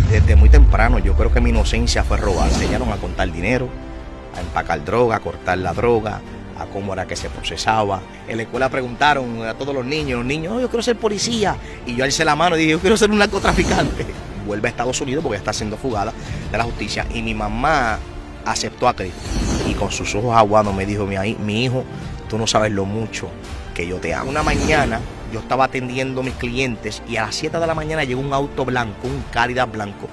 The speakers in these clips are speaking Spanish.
Desde muy temprano yo creo que mi inocencia fue robada. Me enseñaron a contar dinero, a empacar droga, a cortar la droga, a cómo era que se procesaba. En la escuela preguntaron a todos los niños, oh, yo quiero ser policía. Y yo alcé la mano y dije, yo quiero ser un narcotraficante. Vuelve a Estados Unidos porque está siendo fugada de la justicia. Y mi mamá aceptó a Cristo. Y con sus ojos aguados me dijo, mi hijo, tú no sabes lo mucho que yo te amo. Una mañana yo estaba atendiendo a mis clientes y a las 7 de la mañana llegó un auto blanco, un Cadillac blanco,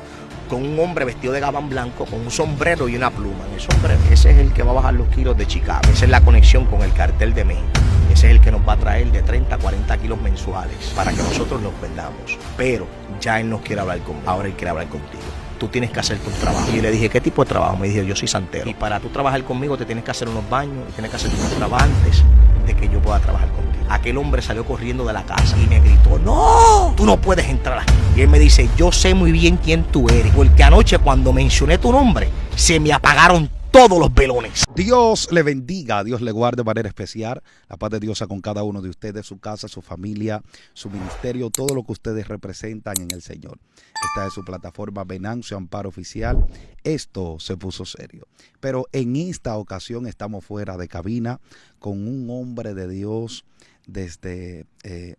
con un hombre vestido de gabán blanco, con un sombrero y una pluma. En el sombrero, ese es el que va a bajar los kilos de Chicago. Esa es la conexión con el cartel de México. Ese es el que nos va a traer de 30 a 40 kilos mensuales para que nosotros nos vendamos. Pero ya él no quiere hablar conmigo, ahora él quiere hablar contigo. Tú tienes que hacer tu trabajo. Y le dije, ¿qué tipo de trabajo? Me dijo, yo soy santero. Y para tú trabajar conmigo te tienes que hacer unos baños y tienes que hacer unos trabajos antes de que yo pueda trabajar contigo. Aquel hombre salió corriendo de la casa y me gritó, ¡no! Tú no puedes entrar aquí. Y él me dice, yo sé muy bien quién tú eres, porque anoche cuando mencioné tu nombre, se me apagaron todos los velones. Dios le bendiga, Dios le guarde de manera especial. La paz de Dios con cada uno de ustedes, su casa, su familia, su ministerio, todo lo que ustedes representan en el Señor. Esta es su plataforma Venancio Amparo Oficial. Esto se puso serio. Pero en esta ocasión estamos fuera de cabina con un hombre de Dios desde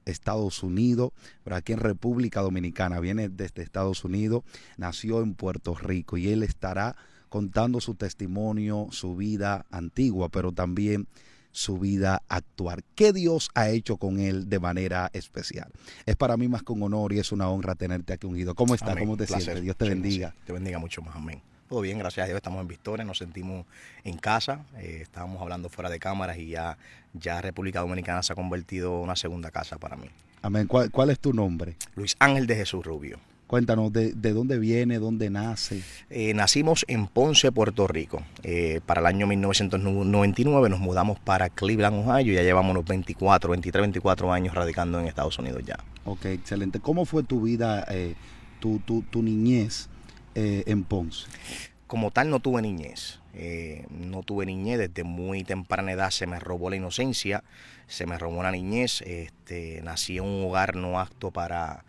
Estados Unidos, pero aquí en República Dominicana. Viene desde Estados Unidos, nació en Puerto Rico y él estará contando su testimonio, su vida antigua, pero también su vida actual. ¿Qué Dios ha hecho con él de manera especial? Es para mí más que un honor y es una honra tenerte aquí unido. ¿Cómo estás? Amén. ¿Cómo te sientes? Dios te bendiga. Sí, te bendiga mucho más. Amén. Todo bien, gracias a Dios. Estamos en Victoria, nos sentimos en casa. Estábamos hablando fuera de cámaras y ya República Dominicana se ha convertido en una segunda casa para mí. Amén. ¿Cuál es tu nombre? Luis Ángel de Jesús Rubio. Cuéntanos, ¿de dónde viene, dónde nace? Nacimos en Ponce, Puerto Rico. Para el año 1999 nos mudamos para Cleveland, Ohio. Ya llevamos unos 24 años radicando en Estados Unidos ya. Ok, excelente. ¿Cómo fue tu vida, tu niñez en Ponce? Como tal no tuve niñez. No tuve niñez, desde muy temprana edad se me robó la inocencia, se me robó la niñez. Nací en un hogar no apto para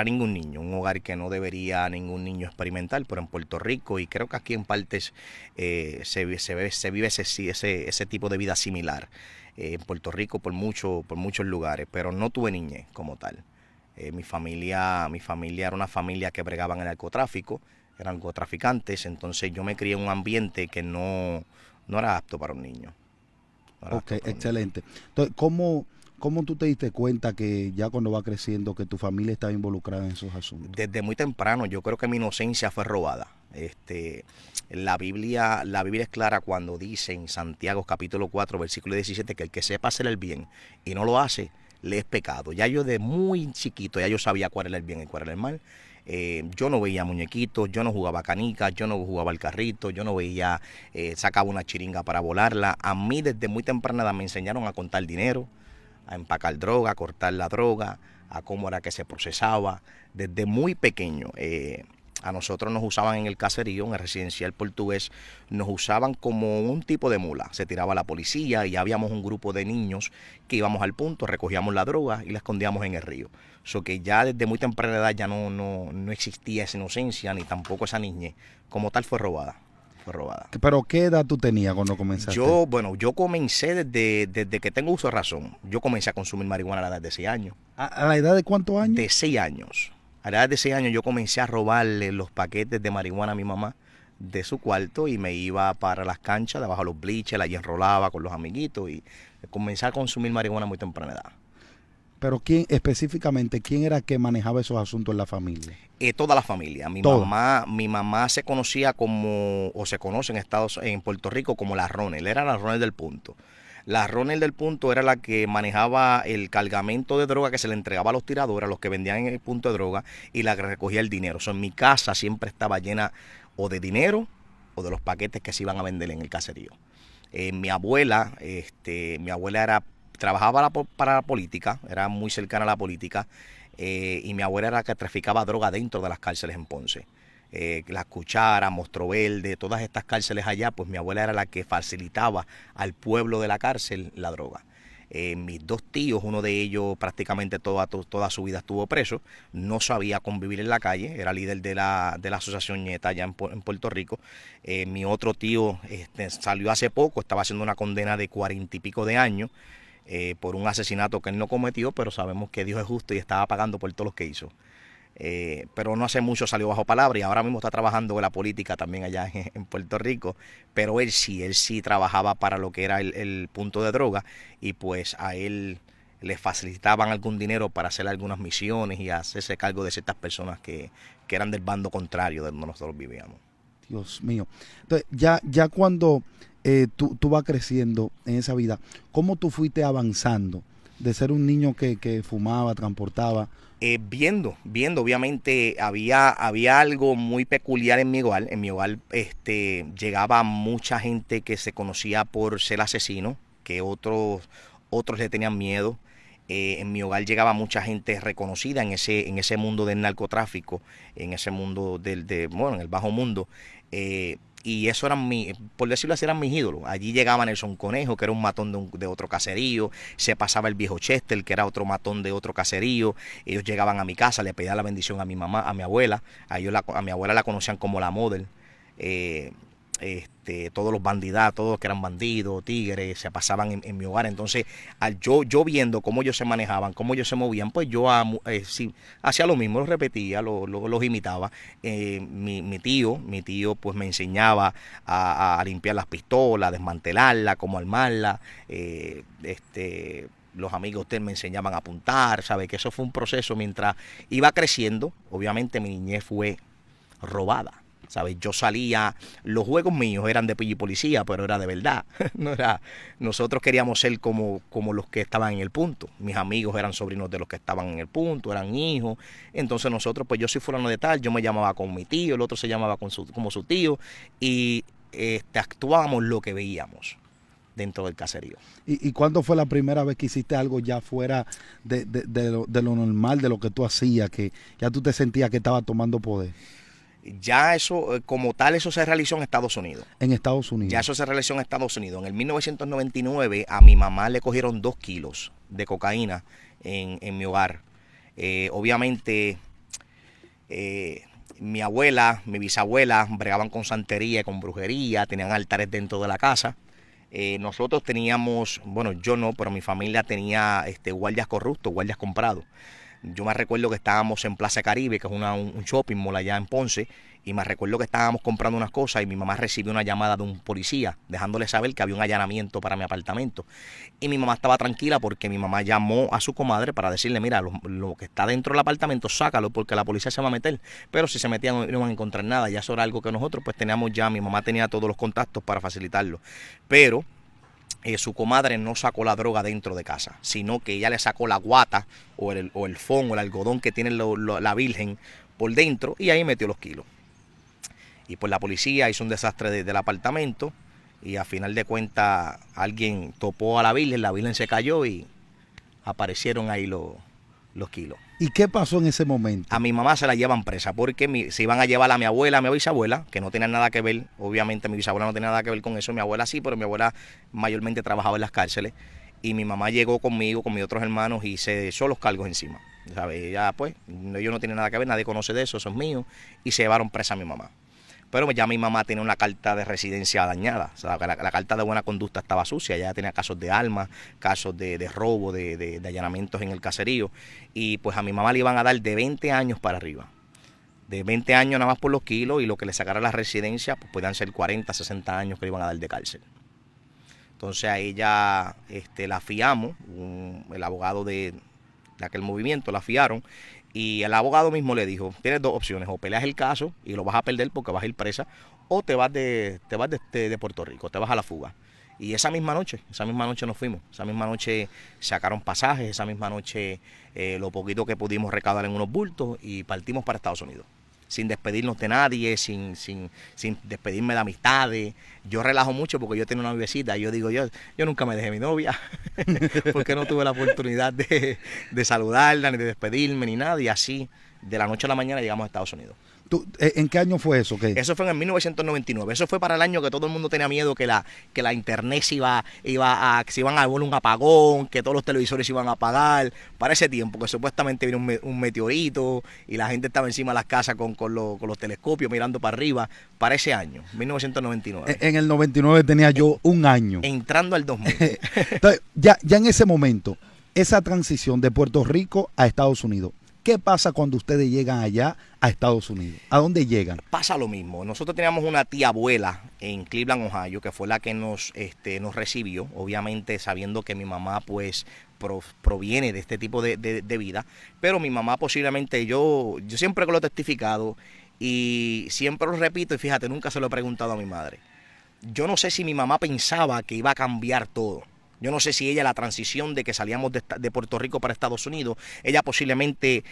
ningún niño, un hogar que no debería ningún niño experimentar, pero en Puerto Rico y creo que aquí en partes se vive ese tipo de vida similar. En Puerto Rico por muchos lugares, pero no tuve niñez como tal. Mi familia era una familia que bregaba en el narcotráfico, eran narcotraficantes, entonces yo me crié en un ambiente que no era apto para un niño. Ok, excelente. Entonces, ¿Cómo tú te diste cuenta que ya cuando va creciendo que tu familia estaba involucrada en esos asuntos? Desde muy temprano, yo creo que mi inocencia fue robada. La Biblia es clara cuando dice en Santiago capítulo 4, versículo 17, que el que sepa hacer el bien y no lo hace, le es pecado. Ya yo de muy chiquito, ya yo sabía cuál era el bien y cuál era el mal. Yo no veía muñequitos, yo no jugaba canicas, yo no jugaba el carrito, yo no veía, sacaba una chiringa para volarla. A mí desde muy temprana edad me enseñaron a contar dinero, a empacar droga, a cortar la droga, a cómo era que se procesaba. Desde muy pequeño, a nosotros nos usaban en el caserío, en el residencial portugués, nos usaban como un tipo de mula. Se tiraba la policía y habíamos un grupo de niños que íbamos al punto, recogíamos la droga y la escondíamos en el río. So que ya desde muy temprana edad ya no existía esa inocencia ni tampoco esa niñez. Como tal fue robada. ¿Pero qué edad tú tenías cuando comenzaste? Yo comencé desde que tengo uso de razón. Yo comencé a consumir marihuana a la edad de 6 años. ¿A la edad de cuántos años? De 6 años. A la edad de 6 años yo comencé a robarle los paquetes de marihuana a mi mamá de su cuarto y me iba para las canchas, debajo de los bleachers, allí enrolaba con los amiguitos y comencé a consumir marihuana a muy temprana edad. Pero quién era que manejaba esos asuntos en la familia? Toda la familia. Mi mamá se conocía o se conoce en Puerto Rico como la Ronel. Era la Ronel del punto. La Ronel del punto era la que manejaba el cargamento de droga que se le entregaba a los tiradores, a los que vendían en el punto de droga, y la que recogía el dinero. O sea, en mi casa siempre estaba llena o de dinero o de los paquetes que se iban a vender en el caserío. Mi abuela trabajaba para la política, era muy cercana a la política, y mi abuela era la que traficaba droga dentro de las cárceles en Ponce. Las Cucharas, Monstruo Verde, todas estas cárceles allá, pues mi abuela era la que facilitaba al pueblo de la cárcel la droga. Mis dos tíos, uno de ellos prácticamente toda su vida estuvo preso, no sabía convivir en la calle, era líder de la asociación Ñeta allá en Puerto Rico. Mi otro tío salió hace poco, estaba haciendo una condena de 40 y pico de años por un asesinato que él no cometió, pero sabemos que Dios es justo y estaba pagando por todo lo que hizo. Pero no hace mucho salió bajo palabra y ahora mismo está trabajando en la política también allá en Puerto Rico, pero él sí trabajaba para lo que era el punto de droga y pues a él le facilitaban algún dinero para hacer algunas misiones y hacerse cargo de ciertas personas que eran del bando contrario de donde nosotros vivíamos. Dios mío. Entonces, ya cuando tú vas creciendo en esa vida, ¿cómo tú fuiste avanzando de ser un niño que fumaba, transportaba? Viendo, obviamente había algo muy peculiar en mi hogar. En mi hogar llegaba mucha gente que se conocía por ser asesino, que otros le tenían miedo. En mi hogar llegaba mucha gente reconocida en ese mundo del narcotráfico, en ese mundo en el bajo mundo. Y eso eran por decirlo así, eran mis ídolos. Allí llegaba Nelson Conejo, que era un matón de otro caserío. Se pasaba el viejo Chester, que era otro matón de otro caserío. Ellos llegaban a mi casa, le pedían la bendición a mi mamá, a mi abuela. A mi abuela la conocían como la model. Todos los bandidatos, todos que eran bandidos, tigres, se pasaban en mi hogar. Entonces, yo viendo cómo ellos se manejaban, cómo ellos se movían, pues yo sí, hacía lo mismo, los repetía, los imitaba. Mi tío pues me enseñaba a limpiar las pistolas, a desmantelarlas, cómo armarlas. Los amigos de él me enseñaban a apuntar, ¿sabe? Que eso fue un proceso mientras iba creciendo. Obviamente mi niñez fue robada. ¿Sabes? Yo salía, los juegos míos eran de pillo y policía, pero era de verdad. No era, nosotros queríamos ser como los que estaban en el punto. Mis amigos eran sobrinos de los que estaban en el punto, eran hijos. Entonces nosotros, pues yo soy fulano de tal, yo me llamaba con mi tío, el otro se llamaba como su tío, y actuábamos lo que veíamos dentro del caserío. ¿Y cuándo fue la primera vez que hiciste algo ya fuera de lo normal, de lo que tú hacías, que ya tú te sentías que estabas tomando poder? Ya eso, como tal, eso se realizó en Estados Unidos. En Estados Unidos. Ya eso se realizó en Estados Unidos. En el 1999 a mi mamá le cogieron 2 kilos de cocaína en mi hogar. Obviamente, mi abuela, mi bisabuela bregaban con santería y con brujería, tenían altares dentro de la casa. Nosotros teníamos, bueno, yo no, pero mi familia tenía guardias corruptos, guardias comprados. Yo me recuerdo que estábamos en Plaza Caribe, que es un shopping mall allá en Ponce, y me recuerdo que estábamos comprando unas cosas y mi mamá recibió una llamada de un policía dejándole saber que había un allanamiento para mi apartamento. Y mi mamá estaba tranquila porque mi mamá llamó a su comadre para decirle, mira, lo que está dentro del apartamento, sácalo porque la policía se va a meter. Pero si se metían no iban a encontrar nada. Ya eso era algo que nosotros pues teníamos ya, mi mamá tenía todos los contactos para facilitarlo. Pero su comadre no sacó la droga dentro de casa, sino que ella le sacó la guata o el fon o el algodón que tiene la virgen por dentro y ahí metió los kilos. Y pues la policía hizo un desastre del apartamento y a final de cuentas alguien topó a la virgen se cayó y aparecieron ahí los kilos. ¿Y qué pasó en ese momento? A mi mamá se la llevan presa porque se iban a llevar a mi abuela, a mi bisabuela, que no tenían nada que ver. Obviamente mi bisabuela no tenía nada que ver con eso, mi abuela sí, pero mi abuela mayormente trabajaba en las cárceles. Y mi mamá llegó conmigo, con mis otros hermanos y se echó los cargos encima. ¿Sabes? Ella pues, ellos no tienen nada que ver, nadie conoce de eso, eso es mío. Y se llevaron presa a mi mamá. Pero ya mi mamá tenía una carta de residencia dañada. O sea, la carta de buena conducta estaba sucia. Ya tenía casos de armas, casos de robo, de allanamientos en el caserío. Y pues a mi mamá le iban a dar de 20 años para arriba. De 20 años nada más por los kilos y lo que le sacara la residencia, pues podían ser 40, 60 años que le iban a dar de cárcel. Entonces a ella la fiamos, el abogado de aquel movimiento la fiaron. Y el abogado mismo le dijo, tienes 2 opciones, o peleas el caso y lo vas a perder porque vas a ir presa, o te vas de Puerto Rico, te vas a la fuga. Y esa misma noche nos fuimos, esa misma noche sacaron pasajes, esa misma noche lo poquito que pudimos recaudar en unos bultos y partimos para Estados Unidos. Sin despedirnos de nadie, sin despedirme de amistades. Yo relajo mucho porque yo tengo una noviecita y yo digo, yo nunca me dejé mi novia porque no tuve la oportunidad de saludarla, ni de despedirme, ni nada. Y así, de la noche a la mañana llegamos a Estados Unidos. ¿En qué año fue eso? ¿Qué? Eso fue en el 1999. Eso fue para el año que todo el mundo tenía miedo que la internet se iban a volver un apagón, que todos los televisores se iban a apagar. Para ese tiempo, que supuestamente vino un meteorito y la gente estaba encima de las casas con los telescopios mirando para arriba. Para ese año, 1999. En el 99 tenía yo un año. Entrando al 2000. Entonces, ya en ese momento, esa transición de Puerto Rico a Estados Unidos, ¿qué pasa cuando ustedes llegan allá a Estados Unidos? ¿A dónde llegan? Pasa lo mismo. Nosotros teníamos una tía abuela en Cleveland, Ohio, que fue la que nos recibió, obviamente sabiendo que mi mamá pues proviene de este tipo de vida, pero mi mamá posiblemente, yo siempre lo he testificado y siempre lo repito y fíjate, nunca se lo he preguntado a mi madre. Yo no sé si mi mamá pensaba que iba a cambiar todo. Yo no sé si ella, la transición de que salíamos de Puerto Rico para Estados Unidos, ella posiblemente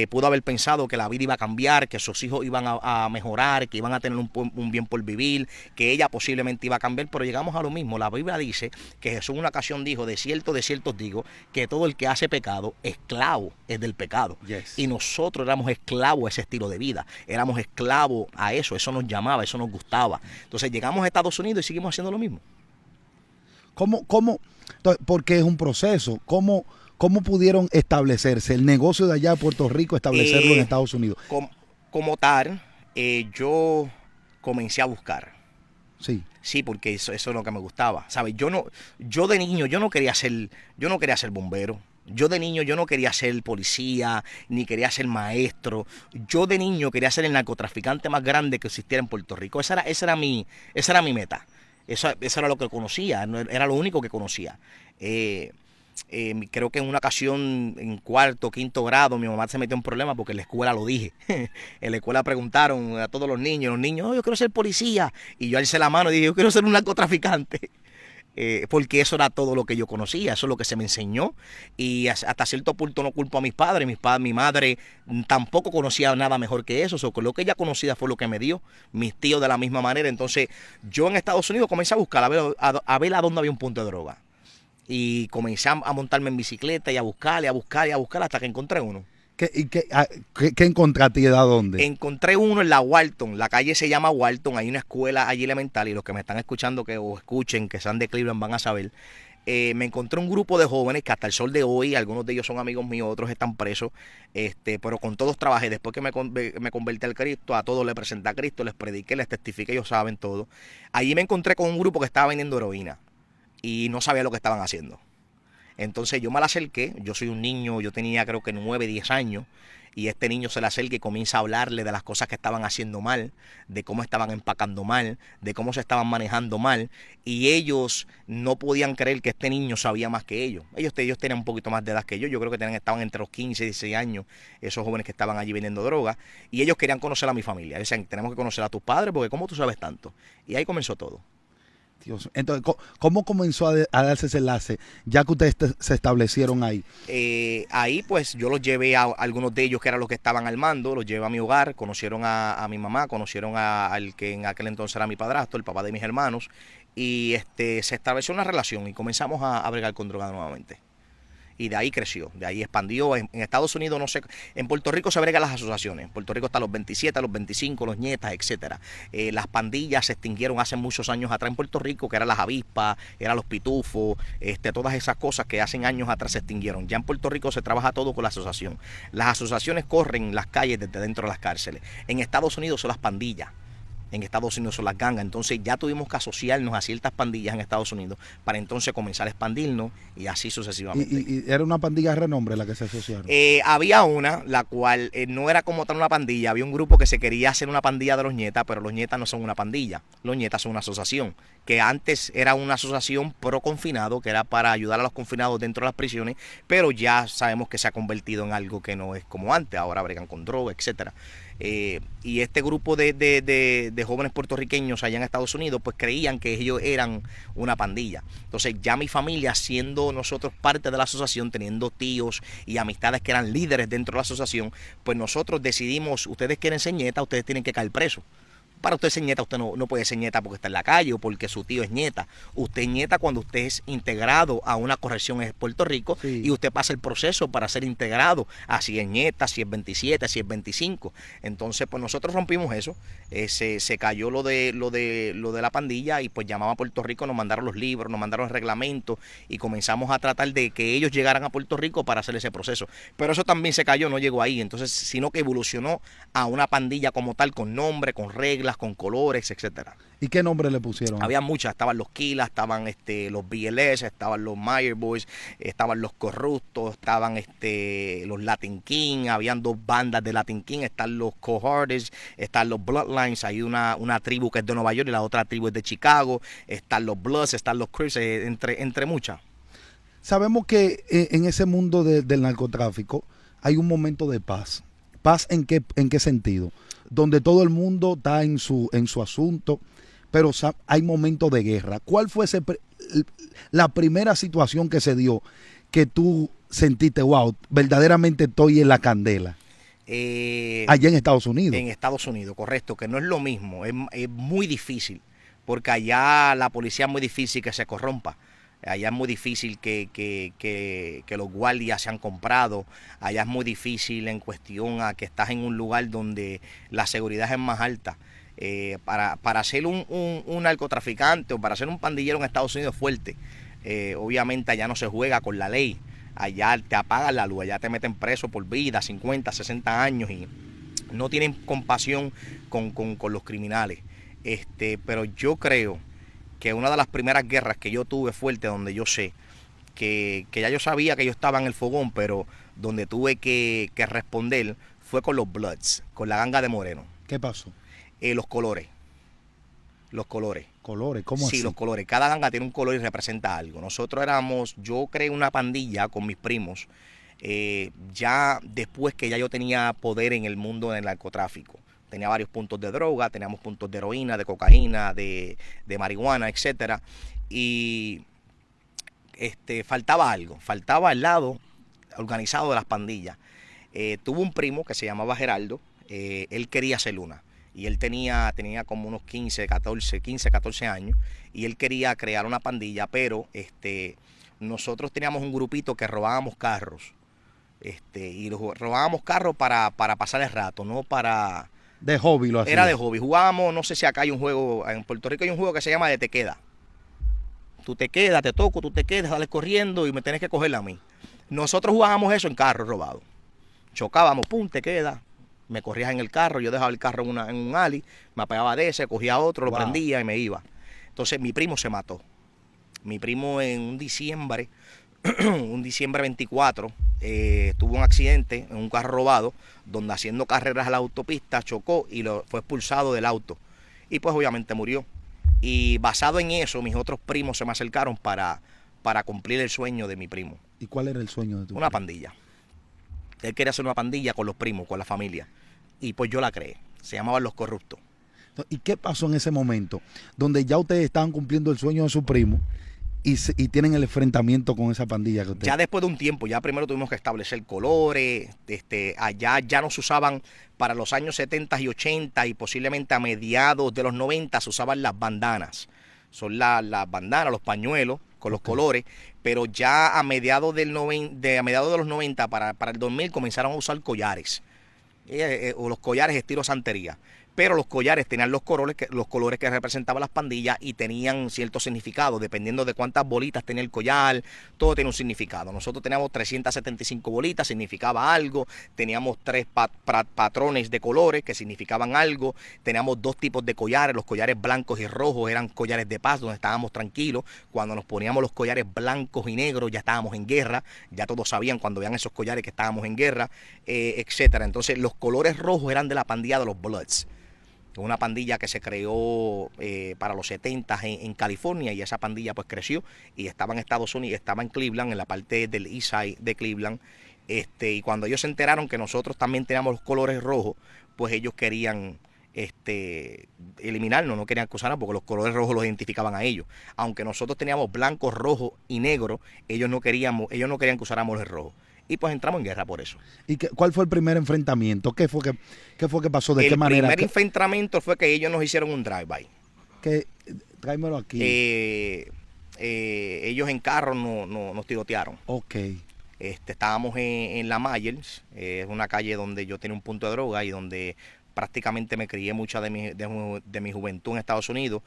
pudo haber pensado que la vida iba a cambiar, que sus hijos iban a mejorar, que iban a tener un bien por vivir, que ella posiblemente iba a cambiar, pero llegamos a lo mismo. La Biblia dice que Jesús en una ocasión dijo, de cierto os digo, que todo el que hace pecado, esclavo es del pecado. Yes. Y nosotros éramos esclavos a ese estilo de vida, éramos esclavos a eso nos llamaba, eso nos gustaba. Entonces llegamos a Estados Unidos y seguimos haciendo lo mismo. ¿Cómo? Porque es un proceso. ¿Cómo pudieron establecerse el negocio de allá de Puerto Rico, establecerlo en Estados Unidos? Como tal, yo comencé a buscar. Sí. Sí, porque eso es lo que me gustaba. ¿Sabes? Yo de niño, yo no quería ser bombero. Yo de niño yo no quería ser policía, ni quería ser maestro. Yo de niño quería ser el narcotraficante más grande que existiera en Puerto Rico. Esa era mi meta. Eso era lo que conocía, era lo único que conocía. Creo que en una ocasión, en cuarto, quinto grado, mi mamá se metió en problemas porque en la escuela lo dije. En la escuela preguntaron a todos los niños, oh, yo quiero ser policía. Y yo alcé la mano y dije, yo quiero ser un narcotraficante. Porque eso era todo lo que yo conocía, eso es lo que se me enseñó. Y hasta cierto punto no culpo a mis padres. Mi madre tampoco conocía nada mejor que eso. Lo que ella conocía fue lo que me dio. Mis tíos de la misma manera. Entonces yo en Estados Unidos comencé a buscar, a ver a dónde había un punto de droga. Y comencé a montarme en bicicleta y a buscar hasta que encontré uno. ¿Qué encontraste y a dónde? Encontré uno en la Walton, la calle se llama Walton, hay una escuela allí elemental y los que me están escuchando o escuchen, que sean de Cleveland van a saber. Me encontré un grupo de jóvenes que hasta el sol de hoy, algunos de ellos son amigos míos, otros están presos, pero con todos trabajé. Después que me convertí al Cristo, a todos les presenté a Cristo, les prediqué, les testifiqué, ellos saben todo. Allí me encontré con un grupo que estaba vendiendo heroína y no sabía lo que estaban haciendo. Entonces yo me la acerqué, yo soy un niño, yo tenía creo que 9, 10 años, y este niño se le acerca y comienza a hablarle de las cosas que estaban haciendo mal, de cómo estaban empacando mal, de cómo se estaban manejando mal, y ellos no podían creer que este niño sabía más que ellos. Ellos tenían un poquito más de edad que yo creo que estaban entre los 15 y 16 años, esos jóvenes que estaban allí vendiendo droga, y ellos querían conocer a mi familia. Decían, tenemos que conocer a tus padres porque ¿cómo tú sabes tanto? Y ahí comenzó todo. Dios. Entonces, ¿cómo comenzó a darse ese enlace ya que ustedes se establecieron ahí? Ahí pues yo los llevé a algunos de ellos que eran los que estaban al mando, los llevé a mi hogar, conocieron a mi mamá, conocieron al que en aquel entonces era mi padrastro, el papá de mis hermanos, y se estableció una relación y comenzamos a bregar con droga nuevamente. Y de ahí creció, de ahí expandió. En Estados Unidos, no sé, en Puerto Rico se bregan las asociaciones. En Puerto Rico están los 27, los 25, los nietas, etcétera. Las pandillas se extinguieron hace muchos años atrás en Puerto Rico, que eran las avispas, eran los pitufos, todas esas cosas que hace años atrás se extinguieron. Ya en Puerto Rico se trabaja todo con la asociación. Las asociaciones corren las calles desde dentro de las cárceles. En Estados Unidos son las pandillas. En Estados Unidos son las gangas. Entonces ya tuvimos que asociarnos a ciertas pandillas en Estados Unidos para entonces comenzar a expandirnos y así sucesivamente. ¿Y era una pandilla de renombre la que se asociaron? Había una, la cual no era como tal una pandilla. Había un grupo que se quería hacer una pandilla de los nietas, pero los nietas no son una pandilla. Los nietas son una asociación, que antes era una asociación pro confinado, que era para ayudar a los confinados dentro de las prisiones, pero ya sabemos que se ha convertido en algo que no es como antes. Ahora bregan con droga, etcétera. Y este grupo de jóvenes puertorriqueños allá en Estados Unidos pues creían que ellos eran una pandilla. Entonces ya mi familia, siendo nosotros parte de la asociación, teniendo tíos y amistades que eran líderes dentro de la asociación, pues nosotros decidimos, ustedes quieren ser nietas, ustedes tienen que caer presos, Para usted ser nieta, usted no puede ser nieta porque está en la calle o porque su tío es nieta. Usted es nieta cuando usted es integrado a una corrección en Puerto Rico, Sí. y usted pasa el proceso para ser integrado. Así es nieta, si es 27, si es 25. Entonces, pues nosotros rompimos eso. Se cayó lo de la pandilla, y pues llamamos a Puerto Rico, nos mandaron los libros, nos mandaron el reglamento, y comenzamos a tratar de que ellos llegaran a Puerto Rico para hacer ese proceso. Pero eso también se cayó, no llegó ahí. Entonces, sino que evolucionó a una pandilla como tal, con nombre, con reglas, con colores, etcétera. ¿Y qué nombre le pusieron? Había muchas, estaban los Kilas, estaban los BLS, estaban los Meyer Boys, estaban los Corruptos, estaban los Latin King, habían dos bandas de Latin King, están los Cohortes, están los Bloodlines, hay una tribu que es de Nueva York y la otra tribu es de Chicago, están los Bloods, están los Crips, entre muchas. Sabemos que en ese mundo del narcotráfico hay un momento de paz. ¿Paz en qué sentido? Donde todo el mundo está en su asunto, pero hay momentos de guerra. ¿Cuál fue la primera situación que se dio que tú sentiste, wow, verdaderamente estoy en la candela? Allá en Estados Unidos. En Estados Unidos, correcto, que no es lo mismo, es muy difícil, porque allá la policía es muy difícil que se corrompa. Allá es muy difícil que los guardias sean comprados. Allá es muy difícil en cuestión a que estás en un lugar donde la seguridad es más alta. Para ser un narcotraficante o para ser un pandillero en Estados Unidos es fuerte. Obviamente allá no se juega con la ley. Allá te apagan la luz, allá te meten preso por vida, 50, 60 años, y no tienen compasión con los criminales. Pero yo creo que una de las primeras guerras que yo tuve fuerte, donde yo sé que ya yo sabía que yo estaba en el fogón, pero donde tuve que responder, fue con los Bloods, con la ganga de Moreno. ¿Qué pasó? Los colores. Los colores. ¿Colores? ¿Cómo así? Sí, los colores. Cada ganga tiene un color y representa algo. Yo creé una pandilla con mis primos, ya después que ya yo tenía poder en el mundo del narcotráfico. Tenía varios puntos de droga, teníamos puntos de heroína, de cocaína, de marihuana, etcétera. Y faltaba algo, faltaba el lado organizado de las pandillas. Tuve un primo que se llamaba Geraldo, él quería ser una. Y él tenía como unos 15, 14 años, y él quería crear una pandilla, pero nosotros teníamos un grupito que robábamos carros. Y robábamos carros para pasar el rato, no para... De hobby lo hacía. Era de hobby. Jugábamos, no sé si acá hay un juego, en Puerto Rico hay un juego que se llama de te queda. Tú te quedas, te toco, tú te quedas, sales corriendo y me tenés que cogerla a mí. Nosotros jugábamos eso en carros robados. Chocábamos, pum, te queda. Me corrías en el carro, yo dejaba el carro en un alley, me apagaba de ese, cogía otro, lo prendía y me iba. Entonces mi primo se mató. Mi primo en un diciembre 24, tuvo un accidente en un carro robado, donde haciendo carreras a la autopista chocó y fue expulsado del auto. Y pues obviamente murió. Y basado en eso, mis otros primos se me acercaron para cumplir el sueño de mi primo. ¿Y cuál era el sueño de tu Una primo? pandilla. Él quería hacer una pandilla con los primos, con la familia. Y pues yo la creé. Se llamaban Los Corruptos. ¿Y qué pasó en ese momento? Donde ya ustedes estaban cumpliendo el sueño de su primo y tienen el enfrentamiento con esa pandilla que ustedes... Ya después de un tiempo, ya primero tuvimos que establecer colores. Allá ya no se usaban para los años 70 y 80 y posiblemente a mediados de los 90 se usaban las bandanas. Son las bandanas, los pañuelos con los colores, pero ya a mediados de los 90 para el 2000 comenzaron a usar collares, o los collares estilo santería. Pero los collares tenían los colores que representaban las pandillas y tenían cierto significado, dependiendo de cuántas bolitas tenía el collar, todo tiene un significado. Nosotros teníamos 375 bolitas, significaba algo, teníamos 3 patrones de colores que significaban algo, teníamos 2 tipos de collares, los collares blancos y rojos eran collares de paz, donde estábamos tranquilos. Cuando nos poníamos los collares blancos y negros ya estábamos en guerra, ya todos sabían cuando veían esos collares que estábamos en guerra, etcétera. Entonces los colores rojos eran de la pandilla de los Bloods, una pandilla que se creó para los 70 en California, y esa pandilla pues creció y estaba en Estados Unidos, estaba en Cleveland, en la parte del East Side de Cleveland. Y cuando ellos se enteraron que nosotros también teníamos los colores rojos, pues ellos querían eliminarnos, no querían que usáramos porque los colores rojos los identificaban a ellos. Aunque nosotros teníamos blanco, rojo y negro, ellos no querían que usáramos el rojo. Y pues entramos en guerra por eso. ¿Y cuál fue el primer enfrentamiento? ¿Qué fue que pasó? ¿De qué manera? El primer enfrentamiento fue que ellos nos hicieron un drive-by. Tráemelo aquí. Ellos en carro nos tirotearon. Ok. Estábamos en la Myers, es una calle donde yo tenía un punto de droga y donde prácticamente me crié mucha de mi juventud en Estados Unidos,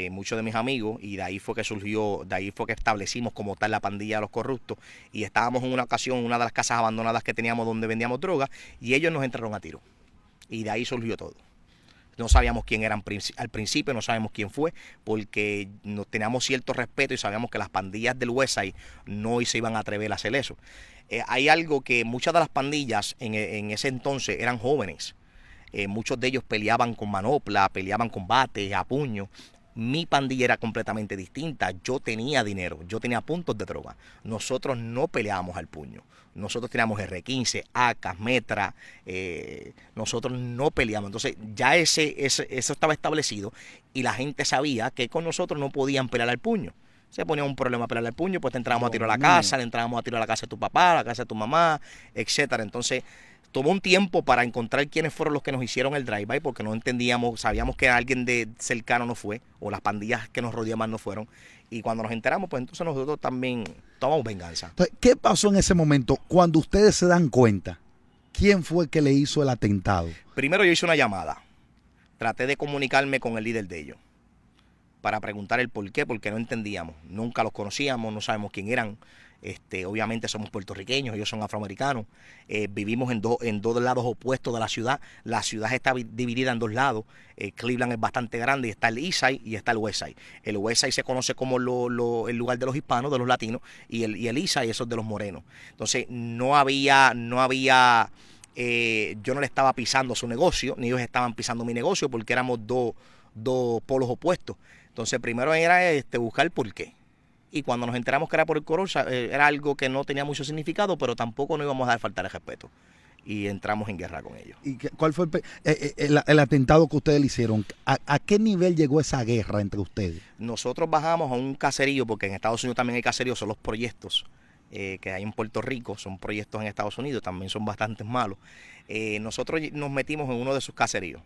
muchos de mis amigos, y de ahí fue que surgió, de ahí fue que establecimos como tal la pandilla de los corruptos, y estábamos en una ocasión en una de las casas abandonadas que teníamos donde vendíamos droga, y ellos nos entraron a tiro, y de ahí surgió todo. No sabíamos quién eran al principio, no sabemos quién fue, porque nos teníamos cierto respeto y sabíamos que las pandillas del Westside no se iban a atrever a hacer eso. Hay algo que muchas de las pandillas en ese entonces eran jóvenes. Muchos de ellos peleaban con manopla, peleaban con bate, a puño. Mi pandilla era completamente distinta. Yo tenía dinero, yo tenía puntos de droga. Nosotros no peleábamos al puño. Nosotros teníamos R15, AK, Metra. Nosotros no peleamos. Entonces ya eso estaba establecido y la gente sabía que con nosotros no podían pelear al puño. Se ponía un problema a pelear al puño, pues te entrábamos a tiro a la casa, le entrábamos a tiro a la casa de tu papá, a la casa de tu mamá, etcétera. Entonces tomó un tiempo para encontrar quiénes fueron los que nos hicieron el drive-by, porque no entendíamos, sabíamos que alguien de cercano no fue, o las pandillas que nos rodeaban no fueron. Y cuando nos enteramos, pues entonces nosotros también tomamos venganza. Entonces, ¿qué pasó en ese momento cuando ustedes se dan cuenta? ¿Quién fue que le hizo el atentado? Primero yo hice una llamada. Traté de comunicarme con el líder de ellos para preguntar el por qué, porque no entendíamos. Nunca los conocíamos, no sabemos quién eran. Obviamente somos puertorriqueños, ellos son afroamericanos. Vivimos en dos lados opuestos de la ciudad. La ciudad está dividida en dos lados. Cleveland es bastante grande y está el East Side y está el West Side. El West Side se conoce como el lugar de los hispanos, de los latinos, y el East Side eso es de los morenos. Entonces yo no le estaba pisando su negocio, ni ellos estaban pisando mi negocio, porque éramos dos polos opuestos. Entonces primero era buscar por qué. Y cuando nos enteramos que era por el color, era algo que no tenía mucho significado, pero tampoco nos íbamos a dar falta de respeto. Y entramos en guerra con ellos. ¿Y cuál fue el atentado que ustedes le hicieron? ¿A qué nivel llegó esa guerra entre ustedes? Nosotros bajamos a un caserío, porque en Estados Unidos también hay caseríos, son los proyectos que hay en Puerto Rico, son proyectos en Estados Unidos, también son bastante malos. Nosotros nos metimos en uno de sus caseríos.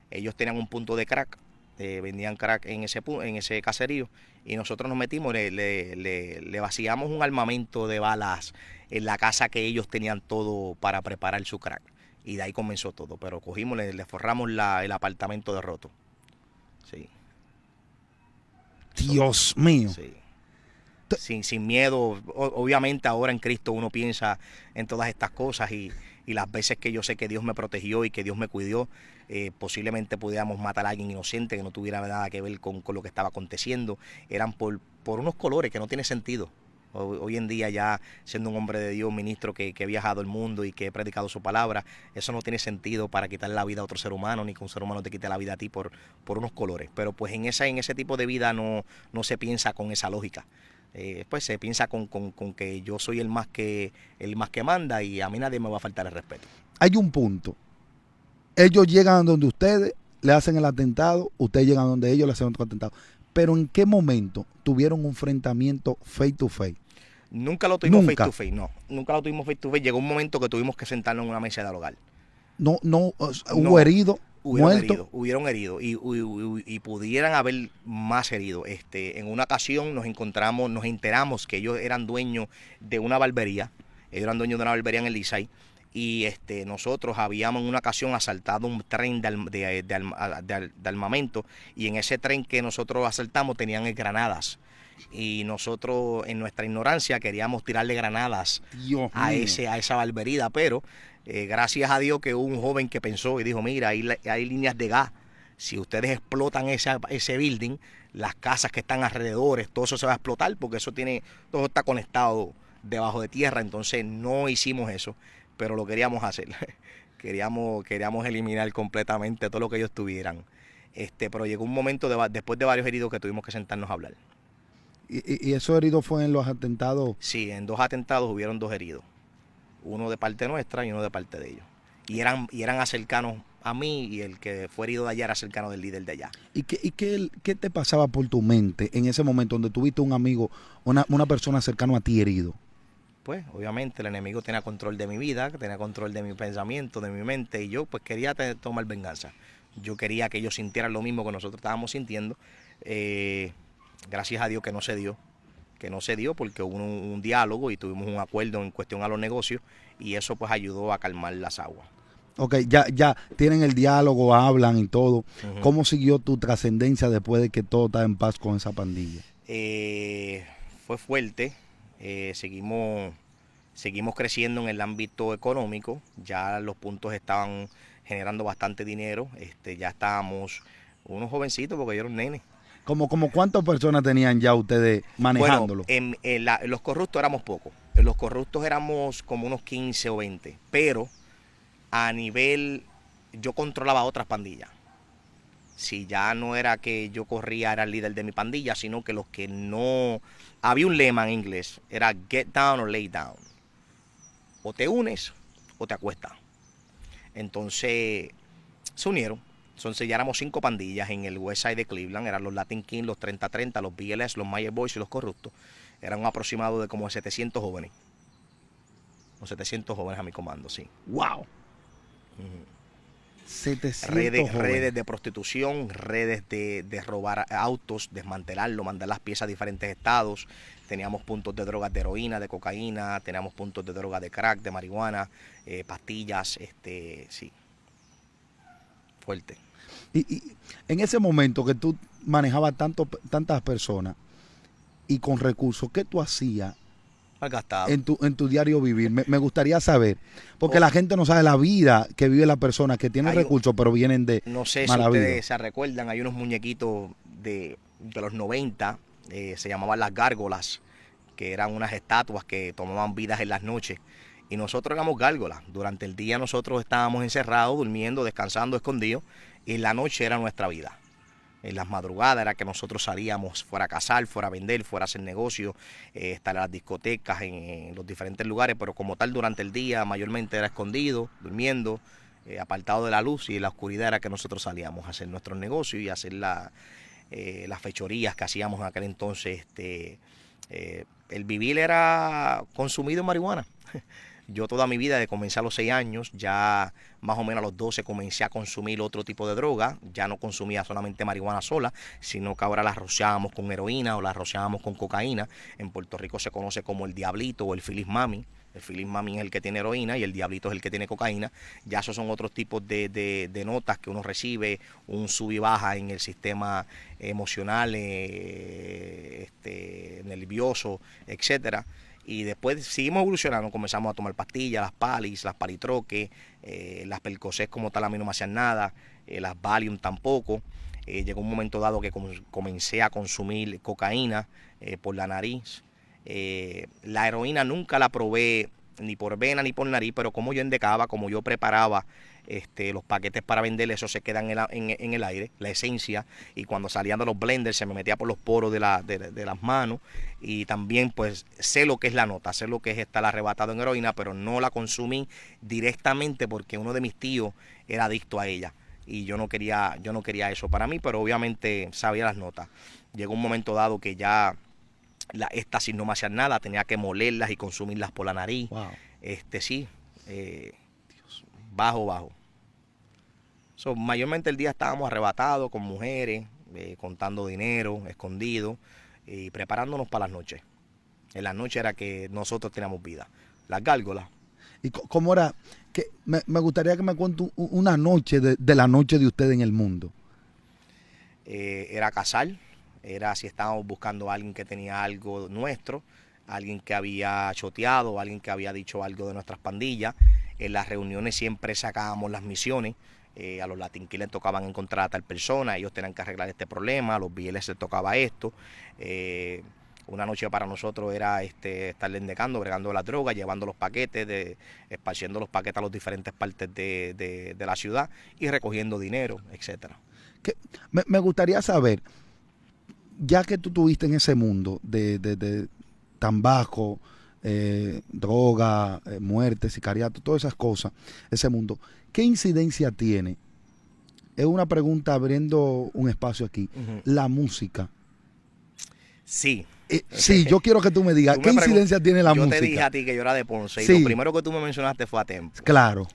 Ellos tenían un punto de crack. Vendían crack en ese caserío, y nosotros nos metimos, le vaciamos un armamento de balas en la casa que ellos tenían todo para preparar su crack, y de ahí comenzó todo. Pero cogimos, le forramos el apartamento de roto. Sí. Dios mío. Sí. Sin miedo. Obviamente ahora en Cristo uno piensa en todas estas cosas, y las veces que yo sé que Dios me protegió y que Dios me cuidó, posiblemente pudiéramos matar a alguien inocente que no tuviera nada que ver con lo que estaba aconteciendo. Eran por unos colores que no tiene sentido. Hoy en día, ya siendo un hombre de Dios, ministro que he viajado el mundo y que he predicado su palabra, eso no tiene sentido para quitarle la vida a otro ser humano, ni que un ser humano te quite la vida a ti por unos colores. Pero pues en ese tipo de vida no se piensa con esa lógica. Pues se piensa con que yo soy el más que manda, y a mí nadie me va a faltar el respeto. Hay un punto. Ellos llegan donde ustedes, le hacen el atentado, ustedes llegan donde ellos, le hacen otro atentado. Pero ¿en qué momento tuvieron un enfrentamiento face to face? Nunca lo tuvimos face to face, no. Nunca lo tuvimos face to face. Llegó un momento que tuvimos que sentarnos en una mesa de dialogar. ¿Hubo heridos? Hubieron heridos y pudieran haber más heridos. En una ocasión nos enteramos que ellos eran dueños de una barbería. Ellos eran dueños de una barbería en el Licey. Y nosotros habíamos en una ocasión asaltado un tren de armamento, y en ese tren que nosotros asaltamos tenían granadas. Y nosotros, en nuestra ignorancia, queríamos tirarle granadas a esa barbería, pero gracias a Dios que hubo un joven que pensó y dijo: mira, hay líneas de gas. Si ustedes explotan ese building, las casas que están alrededor, todo eso se va a explotar, porque todo está conectado debajo de tierra. Entonces no hicimos eso, pero lo queríamos hacer. queríamos eliminar completamente todo lo que ellos tuvieran. Pero llegó un momento, después de varios heridos, que tuvimos que sentarnos a hablar. ¿Y esos heridos fue en los atentados? Sí, en 2 atentados hubieron 2 heridos. Uno de parte nuestra y uno de parte de ellos. Y eran cercanos a mí, y el que fue herido de allá era cercano del líder de allá. ¿Y qué te pasaba por tu mente en ese momento donde tuviste un amigo, una persona cercana a ti herido? pues obviamente el enemigo tenía control de mi vida, tenía control de mi pensamiento, de mi mente, y yo pues quería tomar venganza. Yo quería que ellos sintieran lo mismo que nosotros estábamos sintiendo. Gracias a Dios que no se dio porque hubo un diálogo y tuvimos un acuerdo en cuestión a los negocios, y eso pues ayudó a calmar las aguas. Ok, ya tienen el diálogo, hablan y todo. Ujú. ¿Cómo siguió tu trascendencia después de que todo estaba en paz con esa pandilla? Fue fuerte. Seguimos creciendo en el ámbito económico. Ya los puntos estaban generando bastante dinero. Ya estábamos unos jovencitos porque yo era un nene. ¿Como cuántas personas tenían ya ustedes manejándolo? Bueno, en los corruptos éramos pocos. En los corruptos éramos como unos 15 o 20. Pero a nivel, yo controlaba otras pandillas. Si ya no era que yo corría, era el líder de mi pandilla, sino que los que no... Había un lema en inglés, era get down or lay down. O te unes o te acuestas. Entonces se unieron. Entonces ya éramos 5 pandillas en el West Side de Cleveland. Eran los Latin Kings, los 30-30, los BLS, los Mayer Boys y los corruptos. Eran un aproximado de como 700 jóvenes. Los 700 jóvenes a mi comando, sí. ¡Wow! 700 Redes de prostitución, redes de robar autos, desmantelarlo, mandar las piezas a diferentes estados. Teníamos puntos de drogas de heroína, de cocaína, teníamos puntos de drogas de crack, de marihuana, pastillas, sí, fuerte. Y en ese momento que tú manejabas tantas personas y con recursos, ¿qué tú hacías Malgastado. en tu diario vivir? Me gustaría saber, porque la gente no sabe la vida que vive la persona que tiene recursos, pero vienen de no sé mala si vida. ustedes se recuerdan, hay unos muñequitos de los 90, se llamaban las gárgolas, que eran unas estatuas que tomaban vidas en las noches. Y nosotros éramos gárgolas. Durante el día nosotros estábamos encerrados, durmiendo, descansando, escondidos. Y en la noche era nuestra vida. En las madrugadas era que nosotros salíamos fuera a cazar, fuera a vender, fuera a hacer negocios, estar en las discotecas, en los diferentes lugares. Pero como tal, durante el día mayormente era escondido, durmiendo, apartado de la luz, y en la oscuridad era que nosotros salíamos a hacer nuestros negocios y a hacer las fechorías que hacíamos en aquel entonces. El vivir era consumido en marihuana. Yo toda mi vida, de comencé a los 6 años, ya más o menos a los 12 comencé a consumir otro tipo de droga. Ya no consumía solamente marihuana sola, sino que ahora la rociábamos con heroína o la rociábamos con cocaína. En Puerto Rico se conoce como el diablito o el Phillies Mami. El Phillies Mami es el que tiene heroína y el diablito es el que tiene cocaína. Ya esos son otros tipos de notas que uno recibe, un sub y baja en el sistema emocional, nervioso, etcétera. Y después seguimos evolucionando, comenzamos a tomar pastillas, las Palis, las Palitroques, las Percocet como tal a mí no me hacían nada, las Valium tampoco. Llegó un momento dado que comencé a consumir cocaína por la nariz. La heroína nunca la probé ni por vena ni por nariz, pero como yo endecaba, como yo preparaba los paquetes para vender, eso se queda en el aire, la esencia, y cuando salían de los blenders se me metía por los poros de las manos. Y también pues sé lo que es la nota, sé lo que es estar arrebatado en heroína, pero no la consumí directamente porque uno de mis tíos era adicto a ella y yo no quería eso para mí, pero obviamente sabía las notas. Llegó un momento dado que ya la éxtasis no me hacían nada, tenía que molerlas y consumirlas por la nariz. Wow. Sí, bajo. Mayormente el día estábamos arrebatados con mujeres, contando dinero, escondido, y preparándonos para las noches. En las noches era que nosotros teníamos vida. Las gárgolas. ¿Y cómo era? Me gustaría que me cuente una noche de la noche de usted en el mundo. Era cazar, era si estábamos buscando a alguien que tenía algo nuestro, alguien que había choteado, alguien que había dicho algo de nuestras pandillas. En las reuniones siempre sacábamos las misiones. A los Latin Kings les tocaban encontrar a tal persona, ellos tenían que arreglar este problema, a los BLS les tocaba esto. Una noche para nosotros era estar endecando, bregando la droga, llevando los paquetes, esparciendo los paquetes a las diferentes partes de la ciudad y recogiendo dinero, etcétera. Me gustaría saber, ya que tú estuviste en ese mundo de tan bajo, droga, muerte, sicariato, todas esas cosas, ese mundo, ¿qué incidencia tiene? Es una pregunta abriendo un espacio aquí. La música. Sí. Sí, yo quiero que tú me digas, ¿qué incidencia tiene la música? Yo te dije a ti que yo era de Ponce, sí. Y lo primero que tú me mencionaste fue a Tempo. Claro.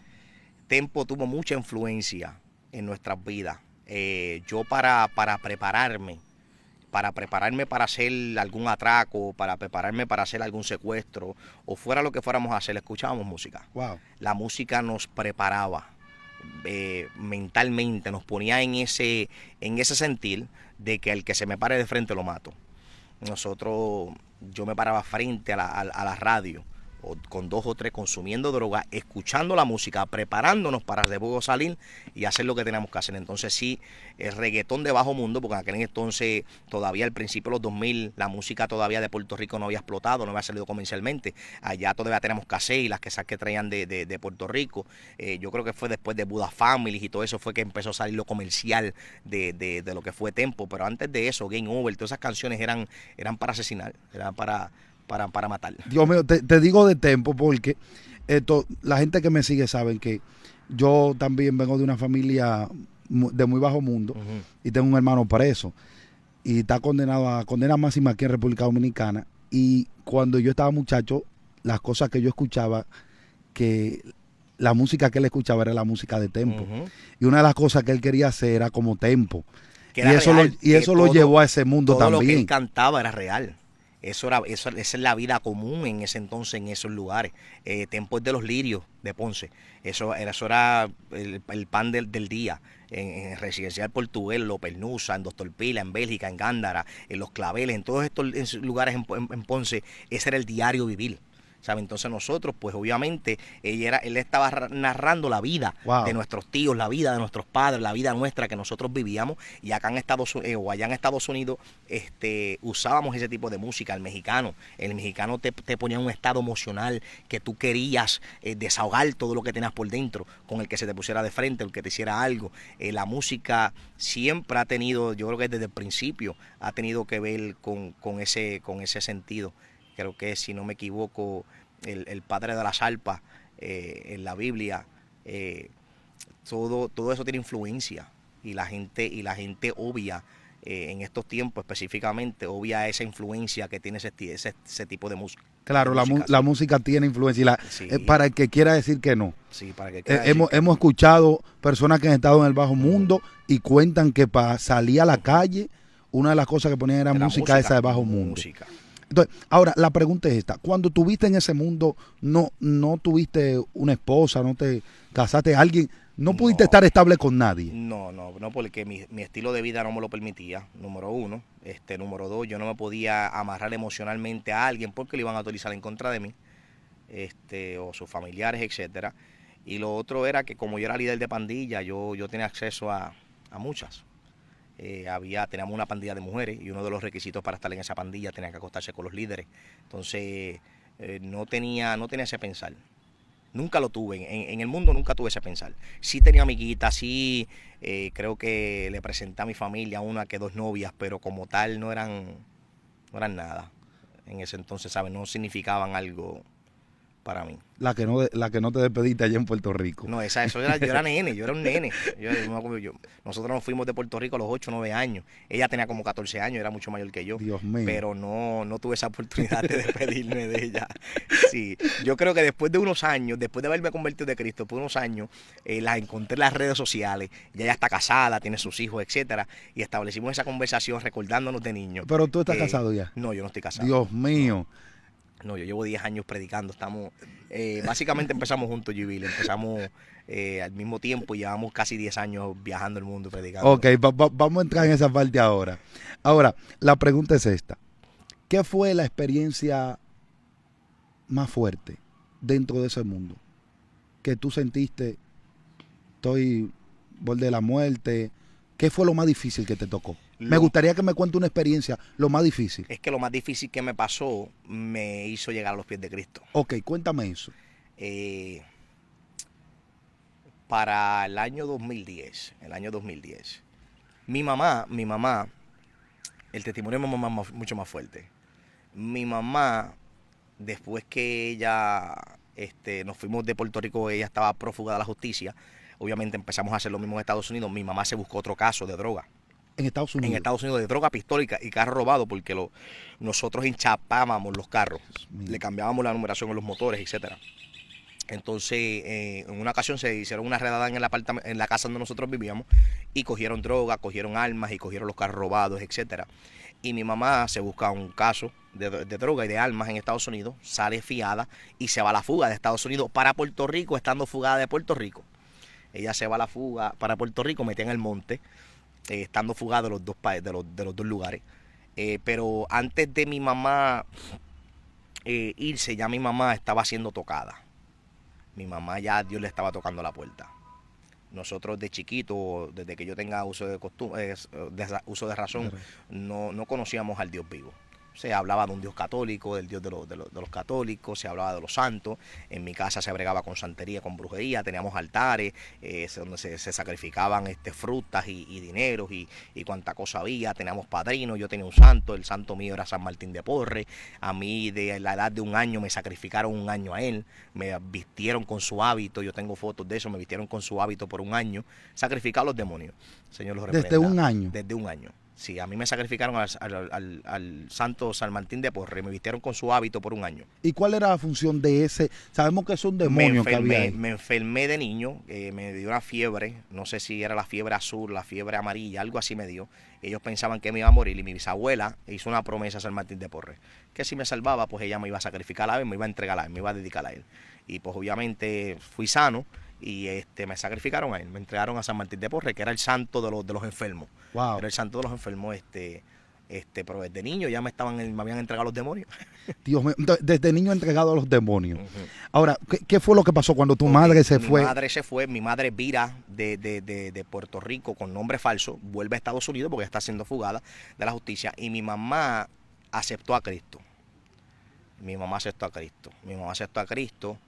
Tempo tuvo mucha influencia en nuestras vidas. Yo para prepararme para hacer algún atraco, para prepararme para hacer algún secuestro, o fuera lo que fuéramos a hacer, escuchábamos música. Wow. La música nos preparaba mentalmente, nos ponía en ese sentir de que el que se me pare de frente lo mato. Yo me paraba frente a la radio, con 2 o 3 consumiendo droga, escuchando la música, preparándonos para luego salir y hacer lo que teníamos que hacer. Entonces sí, el reggaetón de bajo mundo, porque en aquel entonces todavía al principio de los 2000 la música todavía de Puerto Rico no había explotado, no había salido comercialmente. Allá todavía tenemos cassette y las que traían de Puerto Rico. Yo creo que fue después de Buda Family y todo eso fue que empezó a salir lo comercial de lo que fue Tempo. Pero antes de eso, Game Over, todas esas canciones eran para asesinar, eran para matar. Dios mío, te digo de Tempo porque la gente que me sigue saben que yo también vengo de una familia de muy bajo mundo y tengo un hermano preso y está condenado a condena máxima aquí en República Dominicana. Y cuando yo estaba muchacho, las cosas que yo escuchaba, que la música que él escuchaba era la música de Tempo. Y una de las cosas que él quería hacer era como Tempo. Y eso lo llevó a ese mundo todo también. Lo que él cantaba era real. Esa es la vida común en ese entonces, en esos lugares. Tempo es de los lirios de Ponce. Eso era el pan del día. En Residencial Portugués, en Lopernusa, en Doctor Pila, en Bélgica, en Gándara, en Los Claveles, en todos estos lugares en Ponce, ese era el diario vivir. ¿Sabe? Entonces nosotros, pues obviamente, él estaba narrando la vida de nuestros tíos, la vida de nuestros padres, la vida nuestra que nosotros vivíamos, y acá en Estados Unidos, o allá en Estados Unidos, usábamos ese tipo de música. El mexicano te ponía en un estado emocional que tú querías desahogar todo lo que tenías por dentro, con el que se te pusiera de frente, el que te hiciera algo. La música siempre ha tenido, yo creo que desde el principio, ha tenido que ver con ese sentido. Creo que, si no me equivoco, el padre de las arpas en la Biblia, todo eso tiene influencia, y la gente obvia, en estos tiempos específicamente, obvia esa influencia que tiene ese tipo de música. Claro, la música tiene influencia, sí. Para el que quiera decir que no. Sí, para el que quiera decir hemos escuchado personas que han estado en el bajo mundo y cuentan que para salir a la calle, una de las cosas que ponían era música esa de bajo mundo. Entonces, ahora, la pregunta es esta. Cuando tuviste en ese mundo, no tuviste una esposa, no te casaste a alguien, no pudiste estar estable con nadie. No, porque mi estilo de vida no me lo permitía, número 1. Número 2, yo no me podía amarrar emocionalmente a alguien porque lo iban a utilizar en contra de mí, o sus familiares, etcétera. Y lo otro era que, como yo era líder de pandilla, yo tenía acceso a muchas. Teníamos una pandilla de mujeres, y uno de los requisitos para estar en esa pandilla tenía que acostarse con los líderes. Entonces no tenía ese pensar. Nunca lo tuve, en el mundo nunca tuve ese pensar. Sí tenía amiguitas, sí, creo que le presenté a mi familia una que 2 novias, pero como tal no eran nada. En ese entonces, ¿sabes? No significaban algo para mí. La que no te despediste allá en Puerto Rico. No, yo era nene, yo era un nene. Nosotros nos fuimos de Puerto Rico a los 8 o 9 años. Ella tenía como 14 años, era mucho mayor que yo. Dios mío. Pero no tuve esa oportunidad de despedirme de ella. Sí, yo creo que después de unos años, después de haberme convertido de Cristo, por unos años, la encontré en las redes sociales. Ella está casada, tiene sus hijos, etcétera. Y establecimos esa conversación recordándonos de niños. ¿Pero tú estás casado ya? No, yo no estoy casado. Dios mío. No, yo llevo 10 años predicando. Básicamente empezamos juntos, Jubil. Empezamos al mismo tiempo y llevamos casi 10 años viajando el mundo predicando. Ok, vamos a entrar en esa parte ahora. Ahora, la pregunta es esta. ¿Qué fue la experiencia más fuerte dentro de ese mundo? Que tú sentiste, estoy borde de la muerte. ¿Qué fue lo más difícil que te tocó? Me gustaría que me cuente una experiencia, lo más difícil. Es que lo más difícil que me pasó me hizo llegar a los pies de Cristo. Ok, cuéntame eso. Para el año 2010, mi mamá, el testimonio de mi mamá es mucho más fuerte. Mi mamá, después que ella, nos fuimos de Puerto Rico, ella estaba prófuga de la justicia. Obviamente empezamos a hacer lo mismo en Estados Unidos. Mi mamá se buscó otro caso de droga. En Estados En Unidos. Estados Unidos, de droga, pistola y carro robado, porque nosotros hinchapábamos los carros, Dios mío. le cambiábamos la numeración en los motores, etcétera. Entonces, en una ocasión se hicieron una redada en en la casa donde nosotros vivíamos y cogieron droga, cogieron armas y cogieron los carros robados, etcétera. Y mi mamá se busca un caso de droga y de armas en Estados Unidos, sale fiada y se va a la fuga de Estados Unidos para Puerto Rico, estando fugada de Puerto Rico. Ella se va a la fuga para Puerto Rico, metida en el monte, estando fugada de los dos, de los dos lugares. Pero antes de mi mamá irse, ya mi mamá estaba siendo tocada. Mi mamá ya Dios le estaba tocando la puerta. Nosotros de chiquito, desde que yo tenga uso de costumbre, uso de razón, no conocíamos al Dios vivo. Se hablaba de un Dios católico, del Dios de los católicos, se hablaba de los santos. En mi casa se bregaba con santería, con brujería, teníamos altares donde se sacrificaban frutas y dineros y cuánta cosa había. Teníamos padrinos, yo tenía un santo, el santo mío era San Martín de Porres. A mí de la edad de 1 año me sacrificaron 1 año a él, me vistieron con su hábito, yo tengo fotos de eso, me vistieron con su hábito por 1 año, sacrificar a los demonios. Señor los reprenda. ¿Desde 1 año? Desde 1 año. Sí, a mí me sacrificaron al santo San Martín de Porres, me vistieron con su hábito por 1 año. ¿Y cuál era la función de ese? Sabemos que es un demonio que había ahí. Me enfermé de niño, me dio una fiebre, no sé si era la fiebre azul, la fiebre amarilla, algo así me dio. Ellos pensaban que me iba a morir y mi bisabuela hizo una promesa a San Martín de Porres, que si me salvaba, pues ella me iba a sacrificar a él, me iba a entregar a él, me iba a dedicar a él. Y pues obviamente fui sano y me sacrificaron a él, me entregaron a San Martín de Porres, que era el santo de los enfermos. Wow. Era el santo de los enfermos, pero desde niño ya me habían entregado los demonios. Dios mío, desde niño entregado a los demonios. Ahora, ¿qué fue lo que pasó cuando tu madre se fue? Mi madre se fue, mi madre vira de Puerto Rico con nombre falso, vuelve a Estados Unidos porque está siendo fugada de la justicia y mi mamá aceptó a Cristo. Mi mamá aceptó a Cristo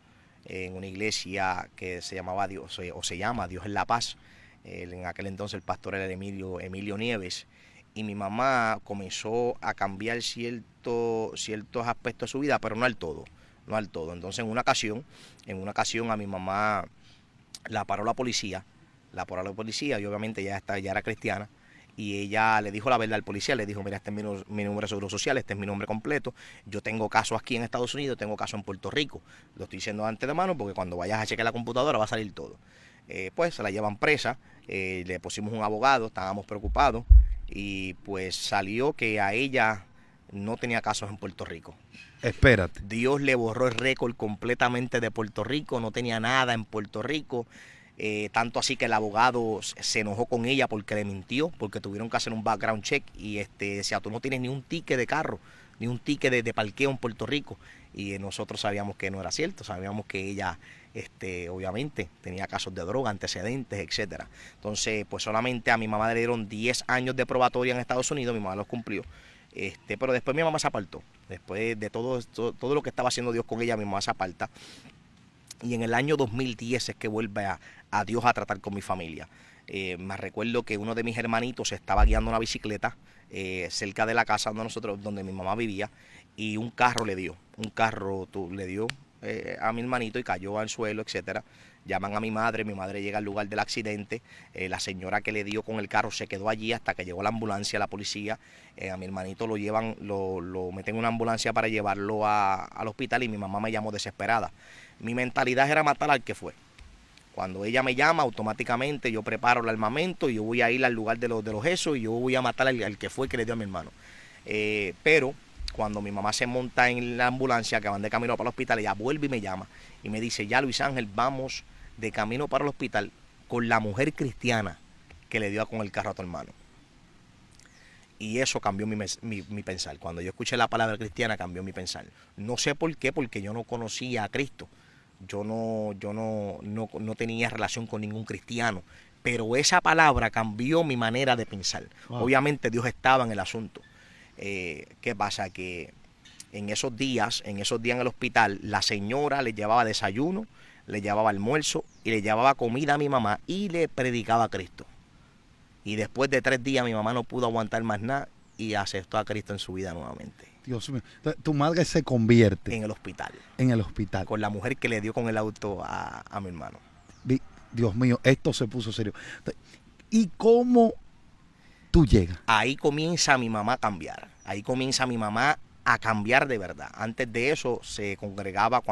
en una iglesia que se llamaba Dios, o se llama Dios en la Paz. En aquel entonces el pastor era Emilio Nieves. Y mi mamá comenzó a cambiar ciertos aspectos de su vida, pero no al todo. Entonces en una ocasión a mi mamá la paró la policía y obviamente ya era cristiana. Y ella le dijo la verdad al policía, le dijo, mira, este es mi número de seguro social, este es mi nombre completo, yo tengo caso aquí en Estados Unidos, tengo caso en Puerto Rico. Lo estoy diciendo de antemano porque cuando vayas a chequear la computadora va a salir todo. Pues se la llevan presa, le pusimos un abogado, estábamos preocupados y pues salió que a ella no tenía casos en Puerto Rico. Espérate. Dios le borró el récord completamente de Puerto Rico, no tenía nada en Puerto Rico. Tanto así que el abogado se enojó con ella porque le mintió, porque tuvieron que hacer un background check y decía, tú no tienes ni un ticket de carro, ni un ticket de parqueo en Puerto Rico. Y nosotros sabíamos que no era cierto, sabíamos que ella obviamente tenía casos de droga, antecedentes, etcétera. Entonces, pues solamente a mi mamá le dieron 10 años de probatoria en Estados Unidos, mi mamá los cumplió. Pero después mi mamá se apartó, después de todo lo que estaba haciendo Dios con ella, mi mamá se aparta. Y en el año 2010 es que vuelve a Dios a tratar con mi familia. Me recuerdo que uno de mis hermanitos estaba guiando una bicicleta cerca de la casa donde mi mamá vivía, y un carro le dio a mi hermanito y cayó al suelo, etcétera. Llaman a mi madre llega al lugar del accidente, la señora que le dio con el carro se quedó allí hasta que llegó la ambulancia, la policía. A mi hermanito lo meten en una ambulancia para llevarlo al hospital y mi mamá me llamó desesperada. Mi mentalidad era matar al que fue. Cuando ella me llama, automáticamente yo preparo el armamento y yo voy a ir al lugar de los esos y yo voy a matar al que fue que le dio a mi hermano. Pero cuando mi mamá se monta en la ambulancia que van de camino para el hospital, ella vuelve y me llama y me dice, ya Luis Ángel, vamos de camino para el hospital con la mujer cristiana que le dio con el carro a tu hermano. Y eso cambió mi pensar. Cuando yo escuché la palabra cristiana, cambió mi pensar. No sé por qué, porque yo no conocía a Cristo. Yo no tenía relación con ningún cristiano. Pero esa palabra cambió mi manera de pensar. Wow. Obviamente Dios estaba en el asunto. ¿Qué pasa? Que en esos días en el hospital, la señora le llevaba desayuno, le llevaba almuerzo y le llevaba comida a mi mamá y le predicaba a Cristo. Y después de 3 días mi mamá no pudo aguantar más nada y aceptó a Cristo en su vida nuevamente. Dios mío. Tu madre se convierte. En el hospital. En el hospital. Con la mujer que le dio con el auto a mi hermano. Dios mío, esto se puso serio. ¿Y cómo tú llegas. Ahí comienza mi mamá a cambiar. Ahí comienza mi mamá a cambiar de verdad. Antes de eso se congregaba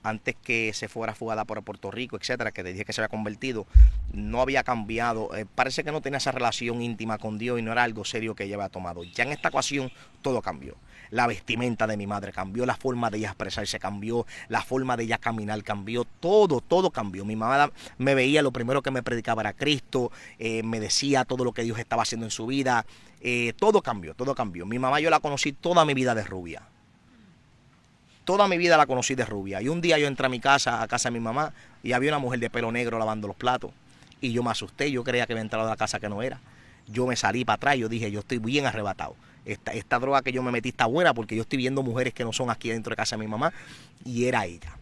antes que se fuera fugada por Puerto Rico, etcétera, que te dije que se había convertido, no había cambiado. Parece que no tenía esa relación íntima con Dios y no era algo serio que ella había tomado. Ya en esta ocasión todo cambió. La vestimenta de mi madre cambió, la forma de ella expresarse cambió, la forma de ella caminar cambió, todo cambió. Mi mamá me veía, lo primero que me predicaba era Cristo, me decía todo lo que Dios estaba haciendo en su vida, todo cambió. Mi mamá yo la conocí toda mi vida de rubia. Toda mi vida la conocí de rubia. Y un día yo entré a casa de mi mamá, y había una mujer de pelo negro lavando los platos. Y yo me asusté, yo creía que había entrado a la casa que no era. Yo me salí para atrás, yo dije, yo estoy bien arrebatado. Esta droga que yo me metí está buena porque yo estoy viendo mujeres que no son aquí dentro de casa de mi mamá. Y era ella.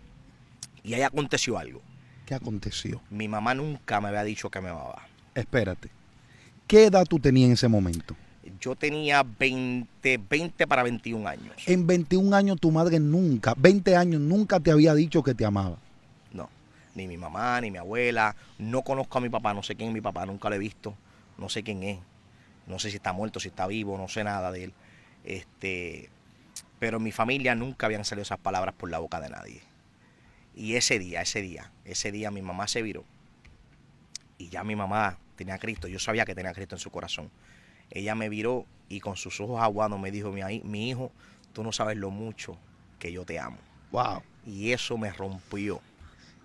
Y ahí aconteció algo. ¿Qué aconteció? Mi mamá nunca me había dicho que me amaba. Espérate. ¿Qué edad tú tenías en ese momento? Yo tenía 20 para 21 años. En 21 años tu madre 20 años nunca te había dicho que te amaba. No, ni mi mamá, ni mi abuela. No conozco a mi papá, no sé quién es mi papá, nunca lo he visto. No sé quién es. No sé si está muerto, si está vivo, no sé nada de él. Pero en mi familia nunca habían salido esas palabras por la boca de nadie. Y ese día mi mamá se viró. Y ya mi mamá tenía a Cristo, yo sabía que tenía a Cristo en su corazón. Ella me viró y con sus ojos aguados me dijo, mi hijo, tú no sabes lo mucho que yo te amo. Wow. Y eso me rompió.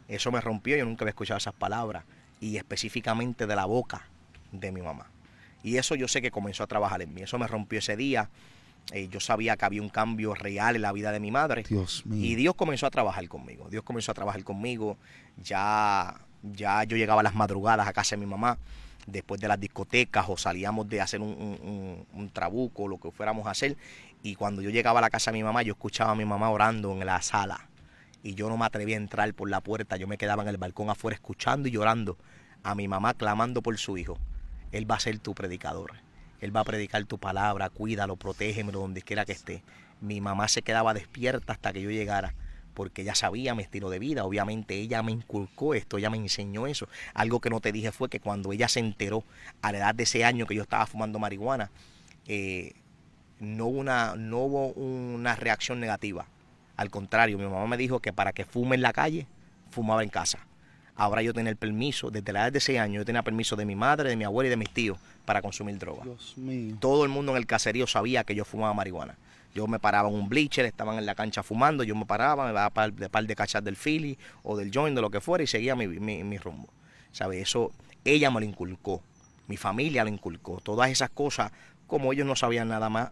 Yo nunca había escuchado esas palabras. Y específicamente de la boca de mi mamá. Y eso yo sé que comenzó a trabajar en mí. Eso me rompió ese día. Yo sabía que había un cambio real en la vida de mi madre. Dios mío. Y Dios comenzó a trabajar conmigo. Ya yo llegaba a las madrugadas a casa de mi mamá, después de las discotecas, o salíamos de hacer un trabuco, lo que fuéramos a hacer. Y cuando yo llegaba a la casa de mi mamá, yo escuchaba a mi mamá orando en la sala. Y yo no me atrevía a entrar por la puerta. Yo me quedaba en el balcón afuera escuchando y llorando a mi mamá clamando por su hijo. Él va a ser tu predicador. Él va a predicar tu palabra, cuídalo, protégemelo donde quiera que esté. Mi mamá se quedaba despierta hasta que yo llegara, porque ella sabía mi estilo de vida. Obviamente ella me inculcó esto, ella me enseñó eso. Algo que no te dije fue que cuando ella se enteró a la edad de ese año que yo estaba fumando marihuana, no hubo una reacción negativa. Al contrario, mi mamá me dijo que para que fume en la calle, fumaba en casa. Ahora yo tenía el permiso, desde la edad de 6 años, yo tenía permiso de mi madre, de mi abuela y de mis tíos para consumir droga. Dios mío. Todo el mundo en el caserío sabía que yo fumaba marihuana. Yo me paraba en un bleacher, estaban en la cancha fumando, yo me paraba, me daba par de cachas del Philly o del joint, de lo que fuera, y seguía mi rumbo. ¿Sabes? Eso ella me lo inculcó, mi familia lo inculcó. Todas esas cosas, como ellos no sabían nada más,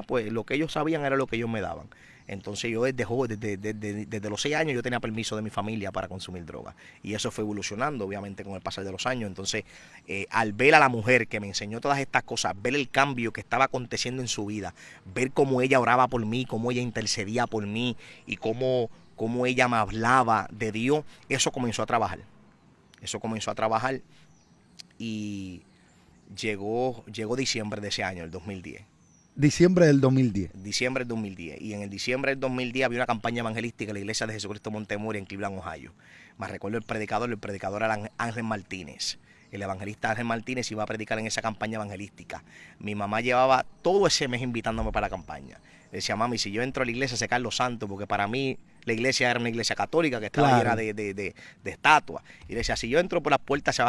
pues lo que ellos sabían era lo que ellos me daban. Entonces yo desde los 6 años yo tenía permiso de mi familia para consumir droga. Y eso fue evolucionando, obviamente, con el pasar de los años. Entonces, al ver a la mujer que me enseñó todas estas cosas, ver el cambio que estaba aconteciendo en su vida, ver cómo ella oraba por mí, cómo ella intercedía por mí y cómo ella me hablaba de Dios, eso comenzó a trabajar. Y llegó diciembre de ese año, el 2010. Diciembre del 2010. Diciembre del 2010. Y en el diciembre del 2010 había una campaña evangelística en la iglesia de Jesucristo Montemoria en Cleveland, Ohio. Me recuerdo el predicador era Ángel Martínez. El evangelista Ángel Martínez iba a predicar en esa campaña evangelística. Mi mamá llevaba todo ese mes invitándome para la campaña. Decía, mami, si yo entro a la iglesia se caen los santos, porque para mí la iglesia era una iglesia católica que estaba llena de estatuas. Y decía, si yo entro por las puertas se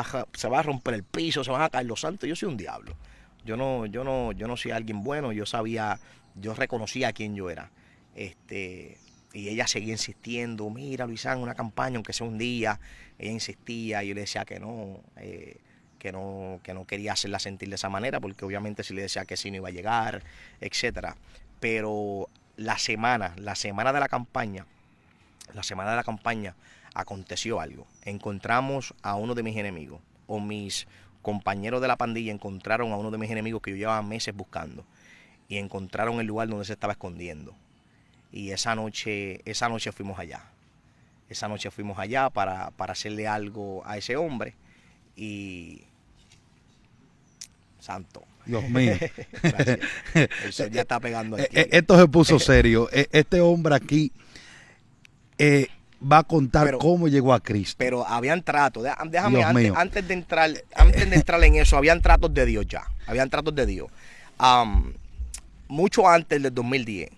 va a romper el piso, se van a caer los santos. Yo soy un diablo. Yo no soy alguien bueno. Yo reconocía quién yo era. Y ella seguía insistiendo, mira, Luisán, una campaña, aunque sea un día. Ella insistía y yo le decía que no quería hacerla sentir de esa manera, porque obviamente si le decía que sí no iba a llegar, etcétera. Pero la semana de la campaña aconteció algo. Encontramos a uno de mis enemigos, o mis compañeros de la pandilla encontraron a uno de mis enemigos que yo llevaba meses buscando, y encontraron el lugar donde se estaba escondiendo. Y esa noche fuimos allá. Para hacerle algo a ese hombre. Y santo. Dios mío. El sol ya está pegando aquí. Esto se puso serio. Este hombre aquí va a contar cómo llegó a Cristo. Pero habían tratos. Déjame antes de entrar en eso, habían tratos de Dios ya. Habían tratos de Dios. Mucho antes del 2010,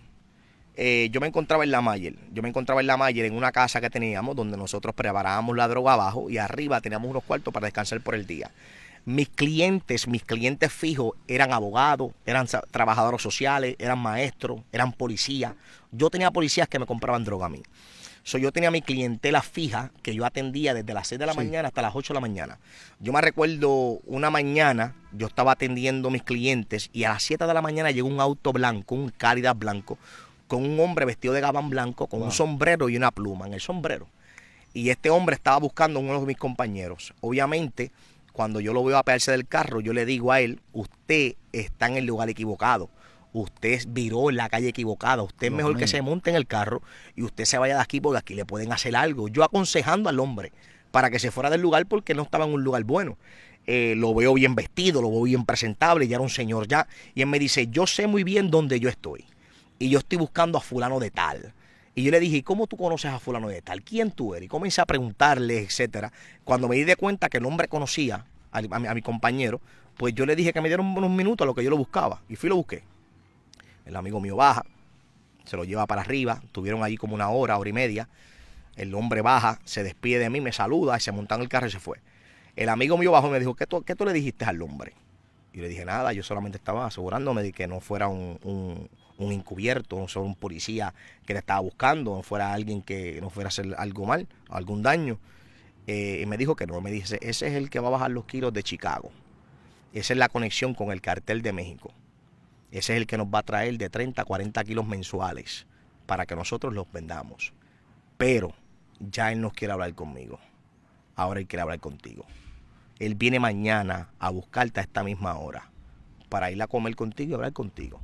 yo me encontraba en la Mayer. Yo me encontraba en la Mayer en una casa que teníamos donde nosotros preparábamos la droga abajo y arriba teníamos unos cuartos para descansar por el día. Mis clientes fijos eran abogados, eran trabajadores sociales, eran maestros, eran policías. Yo tenía policías que me compraban droga a mí. Yo tenía mi clientela fija que yo atendía desde las 6 de la mañana hasta las 8 de la mañana. Yo me recuerdo una mañana, yo estaba atendiendo a mis clientes y a las 7 de la mañana llegó un auto blanco, un Cadillac blanco, con un hombre vestido de gabán blanco, con un sombrero y una pluma en el sombrero. Y este hombre estaba buscando a uno de mis compañeros. Obviamente, cuando yo lo veo apearse del carro, yo le digo a él, usted está en el lugar equivocado. Usted viró en la calle equivocada. Usted es mejor que se monte en el carro y usted se vaya de aquí porque aquí le pueden hacer algo. Yo aconsejando al hombre para que se fuera del lugar porque no estaba en un lugar bueno. Lo veo bien vestido, lo veo bien presentable, ya era un señor ya. Y él me dice, yo sé muy bien dónde yo estoy. Y yo estoy buscando a fulano de tal. Y yo le dije, ¿cómo tú conoces a fulano de tal? ¿Quién tú eres? Y comencé a preguntarle, etcétera. Cuando me di de cuenta que el hombre conocía a mi compañero, pues yo le dije que me dieron unos minutos a lo que yo lo buscaba. Y fui y lo busqué. El amigo mío baja, se lo lleva para arriba, estuvieron allí como una hora y media. El hombre baja, se despide de mí, me saluda y se monta en el carro y se fue. El amigo mío bajó y me dijo, ¿qué tú le dijiste al hombre? Y yo le dije, nada, yo solamente estaba asegurándome de que no fuera un encubierto, no fuera un policía que le estaba buscando, no fuera alguien que no fuera a hacer algo mal, algún daño. Y me dijo que no, me dice, ese es el que va a bajar los kilos de Chicago. Esa es la conexión con el cartel de México. Ese es el que nos va a traer de 30 a 40 kilos mensuales para que nosotros los vendamos. Pero ya él no quiere hablar conmigo. Ahora él quiere hablar contigo. Él viene mañana a buscarte a esta misma hora para ir a comer contigo y hablar contigo.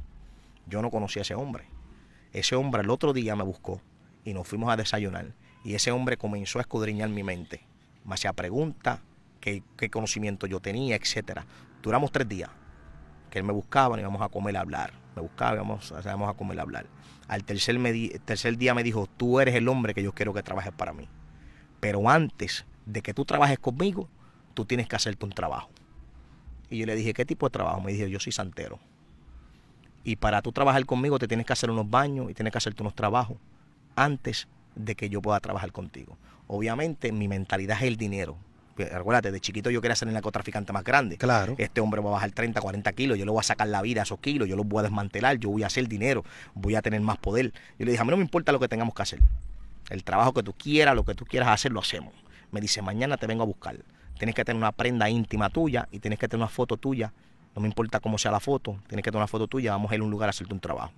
Yo no conocía a ese hombre. Ese hombre el otro día me buscó y nos fuimos a desayunar. Y ese hombre comenzó a escudriñar mi mente. Me hacía preguntas, qué conocimiento yo tenía, etcétera. Duramos 3 días. Que él me buscaba y íbamos a comer a hablar. Me buscaba y íbamos a comer a hablar. Al tercer día me dijo, tú eres el hombre que yo quiero que trabajes para mí. Pero antes de que tú trabajes conmigo, tú tienes que hacerte un trabajo. Y yo le dije, ¿qué tipo de trabajo? Me dijo, yo soy santero. Y para tú trabajar conmigo te tienes que hacer unos baños y tienes que hacerte unos trabajos antes de que yo pueda trabajar contigo. Obviamente mi mentalidad es el dinero. Acuérdate, de chiquito yo quería ser el narcotraficante más grande. Claro. Este hombre va a bajar 30, 40 kilos, yo le voy a sacar la vida a esos kilos, yo los voy a desmantelar, yo voy a hacer dinero, voy a tener más poder. Yo le dije, a mí no me importa lo que tengamos que hacer. El trabajo que tú quieras, lo que tú quieras hacer, lo hacemos. Me dice, mañana te vengo a buscar. Tienes que tener una prenda íntima tuya y tienes que tener una foto tuya. No me importa cómo sea la foto, tienes que tener una foto tuya, vamos a ir a un lugar a hacerte un trabajo.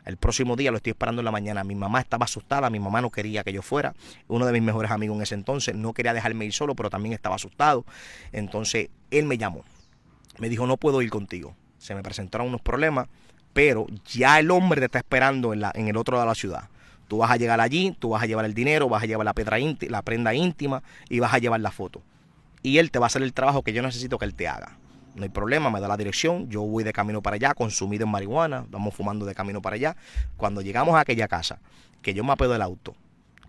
El próximo día lo estoy esperando en la mañana. Mi mamá estaba asustada, mi mamá no quería que yo fuera. Uno de mis mejores amigos en ese entonces no quería dejarme ir solo, pero también estaba asustado. Entonces él me llamó. Me dijo, no puedo ir contigo. Se me presentaron unos problemas, pero ya el hombre te está esperando en el otro lado de la ciudad. Tú vas a llegar allí, tú vas a llevar el dinero, vas a llevar la prenda íntima y vas a llevar la foto. Y él te va a hacer el trabajo que yo necesito que él te haga. No hay problema, me da la dirección, yo voy de camino para allá, consumido en marihuana, vamos fumando de camino para allá. Cuando llegamos a aquella casa, que yo me apeo del auto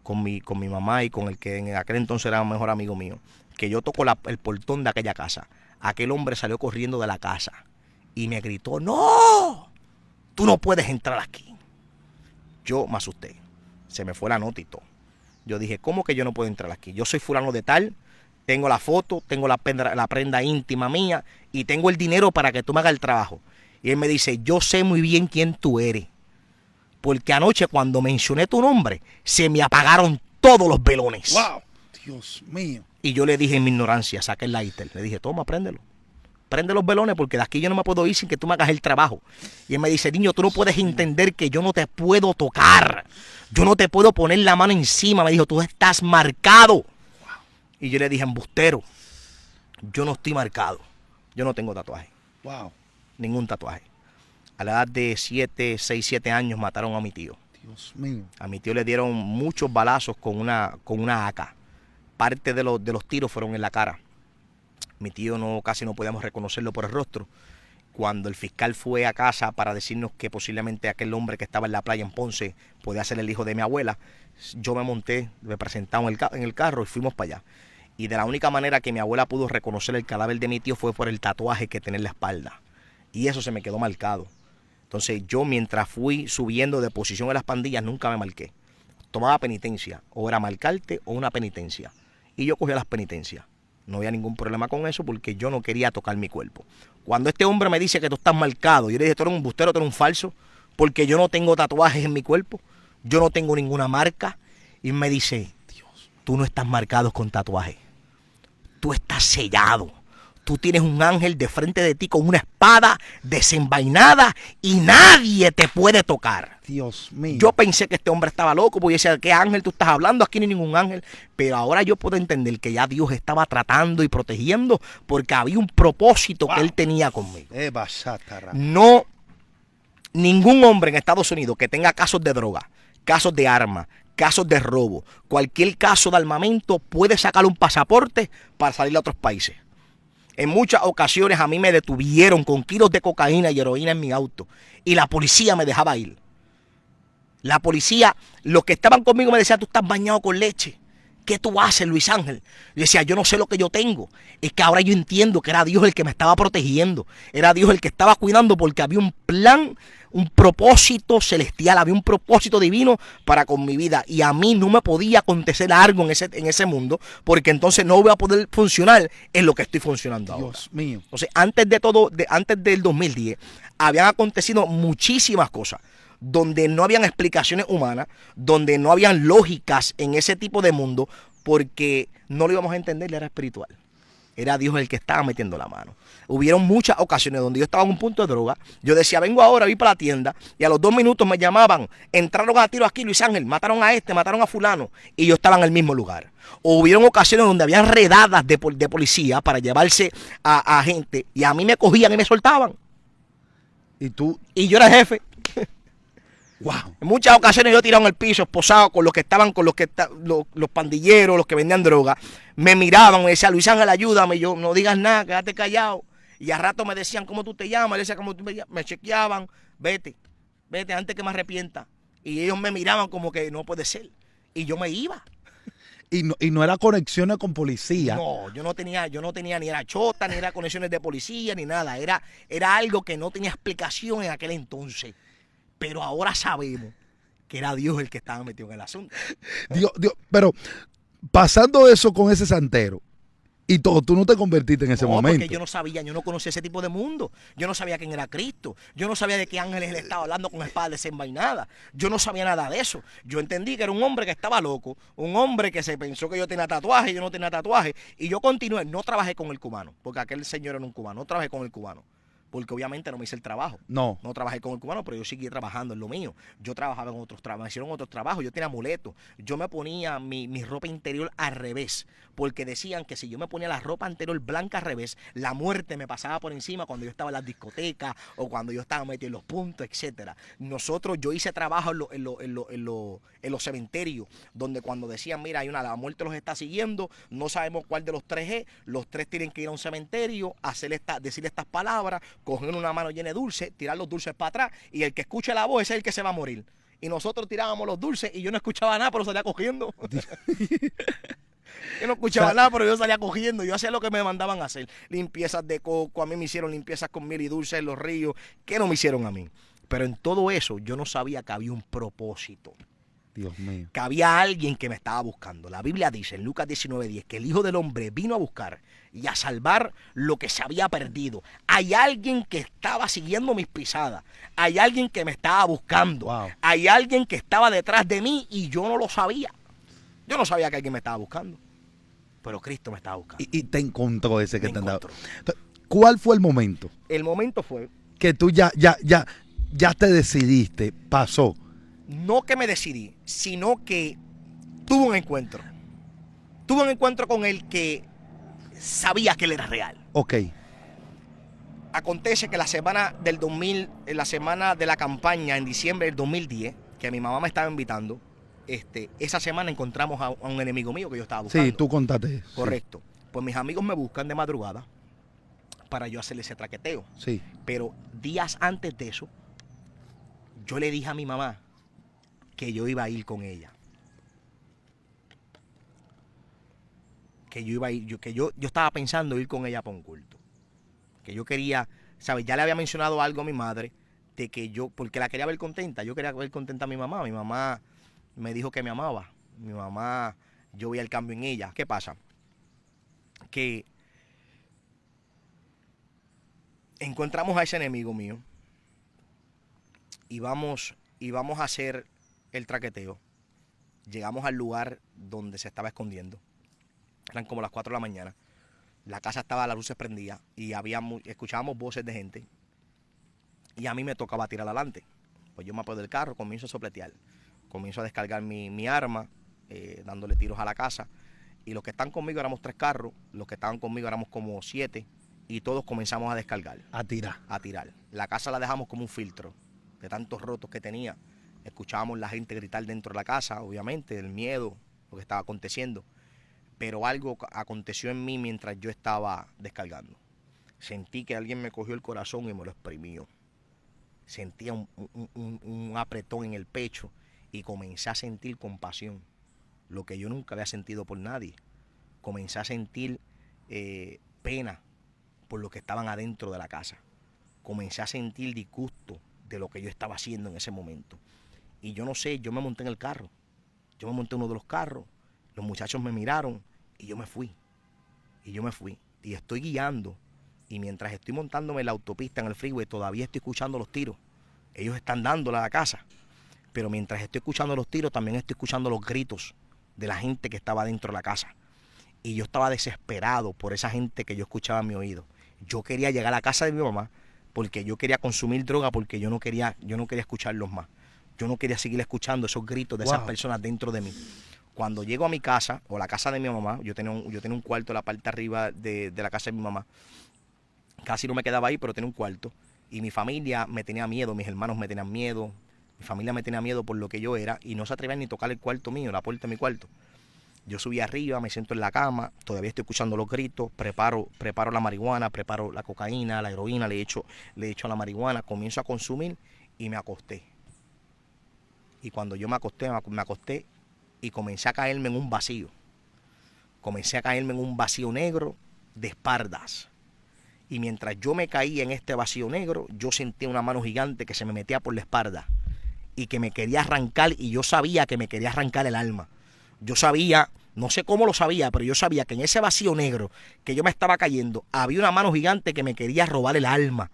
con mi mamá y con el que en aquel entonces era el mejor amigo mío, que yo toco el portón de aquella casa, aquel hombre salió corriendo de la casa y me gritó, ¡no! Tú no puedes entrar aquí. Yo me asusté, se me fue la nota y todo. Yo dije, ¿cómo que yo no puedo entrar aquí? Yo soy fulano de tal. Tengo la foto, tengo la prenda íntima mía y tengo el dinero para que tú me hagas el trabajo. Y él me dice, yo sé muy bien quién tú eres. Porque anoche cuando mencioné tu nombre, se me apagaron todos los velones. ¡Wow! Dios mío. Y yo le dije en mi ignorancia, saqué el lighter. Le dije, toma, préndelo. Prende los velones porque de aquí yo no me puedo ir sin que tú me hagas el trabajo. Y él me dice, niño, tú no puedes entender que yo no te puedo tocar. Yo no te puedo poner la mano encima. Me dijo, tú estás marcado. Y yo le dije, embustero, yo no estoy marcado. Yo no tengo tatuaje. Wow. Ningún tatuaje. A la edad de 6, 7 años mataron a mi tío. Dios mío. A mi tío le dieron muchos balazos con una AK. Parte de los tiros fueron en la cara. Mi tío casi no podíamos reconocerlo por el rostro. Cuando el fiscal fue a casa para decirnos que posiblemente aquel hombre que estaba en la playa en Ponce podía ser el hijo de mi abuela, yo me monté, me presentaba en el carro y fuimos para allá. Y de la única manera que mi abuela pudo reconocer el cadáver de mi tío fue por el tatuaje que tenía en la espalda. Y eso se me quedó marcado. Entonces yo mientras fui subiendo de posición en las pandillas nunca me marqué. Tomaba penitencia, o era marcarte o una penitencia. Y yo cogía las penitencias. No había ningún problema con eso porque yo no quería tocar mi cuerpo. Cuando este hombre me dice que tú estás marcado, yo le dije, tú eres un embustero, tú eres un falso, porque yo no tengo tatuajes en mi cuerpo, yo no tengo ninguna marca. Y me dice, Dios, tú no estás marcado con tatuajes, tú estás sellado. Tú tienes un ángel de frente de ti con una espada desenvainada y nadie te puede tocar. Dios mío. Yo pensé que este hombre estaba loco, porque yo decía, ¿qué ángel tú estás hablando? Aquí no hay ningún ángel. Pero ahora yo puedo entender que ya Dios estaba tratando y protegiendo porque había un propósito que él tenía conmigo. No, ningún hombre en Estados Unidos que tenga casos de droga, casos de armas, casos de robo, cualquier caso de armamento puede sacar un pasaporte para salir a otros países. En muchas ocasiones a mí me detuvieron con kilos de cocaína y heroína en mi auto y la policía me dejaba ir. La policía, los que estaban conmigo me decían, tú estás bañado con leche. ¿Qué tú haces, Luis Ángel? Yo decía, yo no sé lo que yo tengo. Es que ahora yo entiendo que era Dios el que me estaba protegiendo. Era Dios el que estaba cuidando porque había un plan, un propósito celestial, había un propósito divino para con mi vida. Y a mí no me podía acontecer algo en ese mundo porque entonces no voy a poder funcionar en lo que estoy funcionando ahora. Dios mío. Entonces, antes de todo, antes del 2010, habían acontecido muchísimas cosas donde no habían explicaciones humanas, donde no habían lógicas en ese tipo de mundo, porque no lo íbamos a entender, era espiritual. Era Dios el que estaba metiendo la mano. Hubieron muchas ocasiones donde yo estaba en un punto de droga, yo decía, vengo ahora, voy para la tienda, y a los 2 minutos me llamaban, entraron a tiro aquí, Luis Ángel, mataron a este, mataron a fulano, y yo estaba en el mismo lugar. O hubieron ocasiones donde habían redadas de policía para llevarse a gente, y a mí me cogían y me soltaban. Y yo era el jefe. Wow. En muchas ocasiones yo tirado en el piso, esposado con los que estaban, con los pandilleros, los que vendían droga. Me miraban, me decían, Luis Ángel, ayúdame. Y yo, no digas nada, quédate callado. Y a rato me decían, ¿cómo tú te llamas? Le decía, ¿cómo tú me llamas? Me chequeaban, vete antes que me arrepienta. Y ellos me miraban como que no puede ser. Y yo me iba. Y no era conexiones con policía. No, yo no tenía ni era chota, ni era conexiones de policía, ni nada. Era algo que no tenía explicación en aquel entonces. Pero ahora sabemos que era Dios el que estaba metido en el asunto. Dios, pero pasando eso con ese santero y todo, tú no te convertiste en ese momento. Porque yo no sabía, yo no conocía ese tipo de mundo. Yo no sabía quién era Cristo. Yo no sabía de qué ángeles él estaba hablando con espada desenvainada. Yo no sabía nada de eso. Yo entendí que era un hombre que estaba loco, un hombre que se pensó que yo tenía tatuaje, yo no tenía tatuaje. Y yo continué, no trabajé con el cubano, porque aquel señor era un cubano, no trabajé con el cubano. Porque obviamente no me hice el trabajo. No trabajé con el cubano, pero yo seguí trabajando en lo mío. Yo trabajaba en otros trabajos, me hicieron otros trabajos, yo tenía amuletos. Yo me ponía mi ropa interior al revés, porque decían que si yo me ponía la ropa interior blanca al revés, la muerte me pasaba por encima cuando yo estaba en las discotecas o cuando yo estaba metido en los puntos, etcétera. Yo hice trabajo en los cementerios, donde cuando decían, mira, la muerte los está siguiendo, no sabemos cuál de los 3 es, los 3 tienen que ir a un cementerio, decir estas palabras, coger una mano llena de dulces, tirar los dulces para atrás, y el que escuche la voz ese es el que se va a morir. Y nosotros tirábamos los dulces y yo no escuchaba nada, pero salía cogiendo. Yo no escuchaba nada, pero yo salía cogiendo. Yo hacía lo que me mandaban a hacer. Limpiezas de coco, a mí me hicieron limpiezas con miel y dulces en los ríos. ¿Qué no me hicieron a mí? Pero en todo eso yo no sabía que había un propósito. Dios mío. Que había alguien que me estaba buscando. La Biblia dice en Lucas 19:10 que el Hijo del Hombre vino a buscar y a salvar lo que se había perdido. Hay alguien que estaba siguiendo mis pisadas. Hay alguien que me estaba buscando. Wow. Hay alguien que estaba detrás de mí y yo no lo sabía. Yo no sabía que alguien me estaba buscando. Pero Cristo me estaba buscando. Y te encontró ese que te andaba. encontró. ¿Cuál fue el momento? El momento fue que tú ya te decidiste, pasó. No que me decidí, sino que tuve un encuentro. Tuve un encuentro con el que sabía que él era real. Ok. Acontece que la semana del 2000, la semana de la campaña en diciembre del 2010, que mi mamá me estaba invitando, esa semana encontramos a un enemigo mío que yo estaba buscando. Sí, tú contaste eso. Correcto. Sí. Pues mis amigos me buscan de madrugada para yo hacerle ese traqueteo. Sí. Pero días antes de eso, yo le dije a mi mamá que yo iba a ir con ella. Que yo iba a ir, yo estaba pensando ir con ella para un culto. Que yo quería ¿sabes? Ya le había mencionado algo a mi madre de que yo, porque la quería ver contenta. Yo quería ver contenta a mi mamá. Mi mamá me dijo que me amaba. Mi mamá, yo veía el cambio en ella. ¿Qué pasa? Que encontramos a ese enemigo mío y vamos a hacer el traqueteo. Llegamos al lugar donde se estaba escondiendo. Eran como las 4 de la mañana. La casa estaba, las luces prendidas y escuchábamos voces de gente. Y a mí me tocaba tirar adelante. Pues yo me apoyo del carro, comienzo a sopletear. Comienzo a descargar mi arma, dándole tiros a la casa. Y los que están conmigo éramos 3 carros. Los que estaban conmigo éramos como 7. Y todos comenzamos a descargar. A tirar. A tirar. La casa la dejamos como un filtro de tantos rotos que tenía. Escuchábamos la gente gritar dentro de la casa, obviamente, el miedo, lo que estaba aconteciendo. Pero algo aconteció en mí mientras yo estaba descargando. Sentí que alguien me cogió el corazón y me lo exprimió. Sentía un apretón en el pecho y comencé a sentir compasión. Lo que yo nunca había sentido por nadie. Comencé a sentir pena por los que estaban adentro de la casa. Comencé a sentir disgusto de lo que yo estaba haciendo en ese momento. Y yo no sé, yo me monté en el carro. Yo me monté en uno de los carros. Los muchachos me miraron y yo me fui. Y estoy guiando. Y mientras estoy montándome en la autopista, en el freeway, todavía estoy escuchando los tiros. Ellos están dándole a la casa. Pero mientras estoy escuchando los tiros, también estoy escuchando los gritos de la gente que estaba dentro de la casa. Y yo estaba desesperado por esa gente que yo escuchaba en mi oído. Yo quería llegar a la casa de mi mamá porque yo quería consumir droga, porque yo no quería escucharlos más. Yo no quería seguir escuchando esos gritos de esas personas dentro de mí. Cuando llego a mi casa, o la casa de mi mamá, yo tenía un cuarto en la parte de arriba de la casa de mi mamá. Casi no me quedaba ahí, pero tenía un cuarto. Y mi familia me tenía miedo, mis hermanos me tenían miedo, mi familia me tenía miedo por lo que yo era, y no se atrevían ni a tocar el cuarto mío, la puerta de mi cuarto. Yo subí arriba, me siento en la cama, todavía estoy escuchando los gritos, preparo la marihuana, preparo la cocaína, la heroína, le echo a la marihuana, comienzo a consumir y me acosté. Y cuando yo me acosté y comencé a caerme en un vacío. Comencé a caerme en un vacío negro de espaldas. Y mientras yo me caía en este vacío negro, yo sentía una mano gigante que se me metía por la espalda y que me quería arrancar, y yo sabía que me quería arrancar el alma. Yo sabía, no sé cómo lo sabía, pero yo sabía que en ese vacío negro que yo me estaba cayendo, había una mano gigante que me quería robar el alma.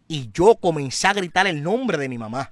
Y yo comencé a gritar el nombre de mi mamá.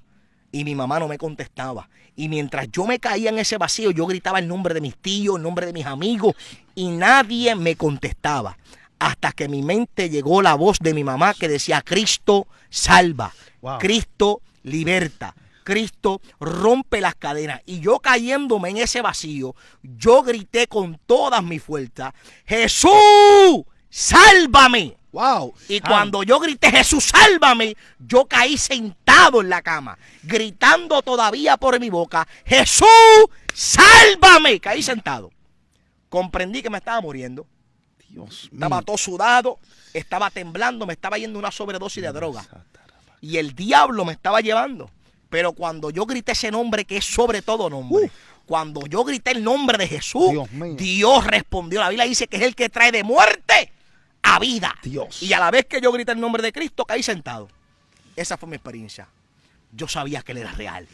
Y mi mamá no me contestaba. Y mientras yo me caía en ese vacío, yo gritaba el nombre de mis tíos, el nombre de mis amigos, y nadie me contestaba. Hasta que a mi mente llegó la voz de mi mamá que decía: Cristo salva, Cristo liberta, Cristo rompe las cadenas. Y yo, cayéndome en ese vacío, yo grité con todas mis fuerzas: Jesús, sálvame. Wow. Y cuando yo grité: Jesús, sálvame, yo caí sentado en la cama, gritando todavía por mi boca: Jesús, sálvame. Caí sentado. Comprendí que me estaba muriendo. Dios mío. Estaba todo sudado, estaba temblando, me estaba yendo una sobredosis de droga. Y el diablo me estaba llevando. Pero cuando yo grité ese nombre, que es sobre todo nombre, cuando yo grité el nombre de Jesús, Dios respondió. La Biblia dice que es el que trae de muerte a vida. Dios. Y a la vez que yo grité el nombre de Cristo, caí sentado. Esa fue mi experiencia. Yo sabía que Él era real.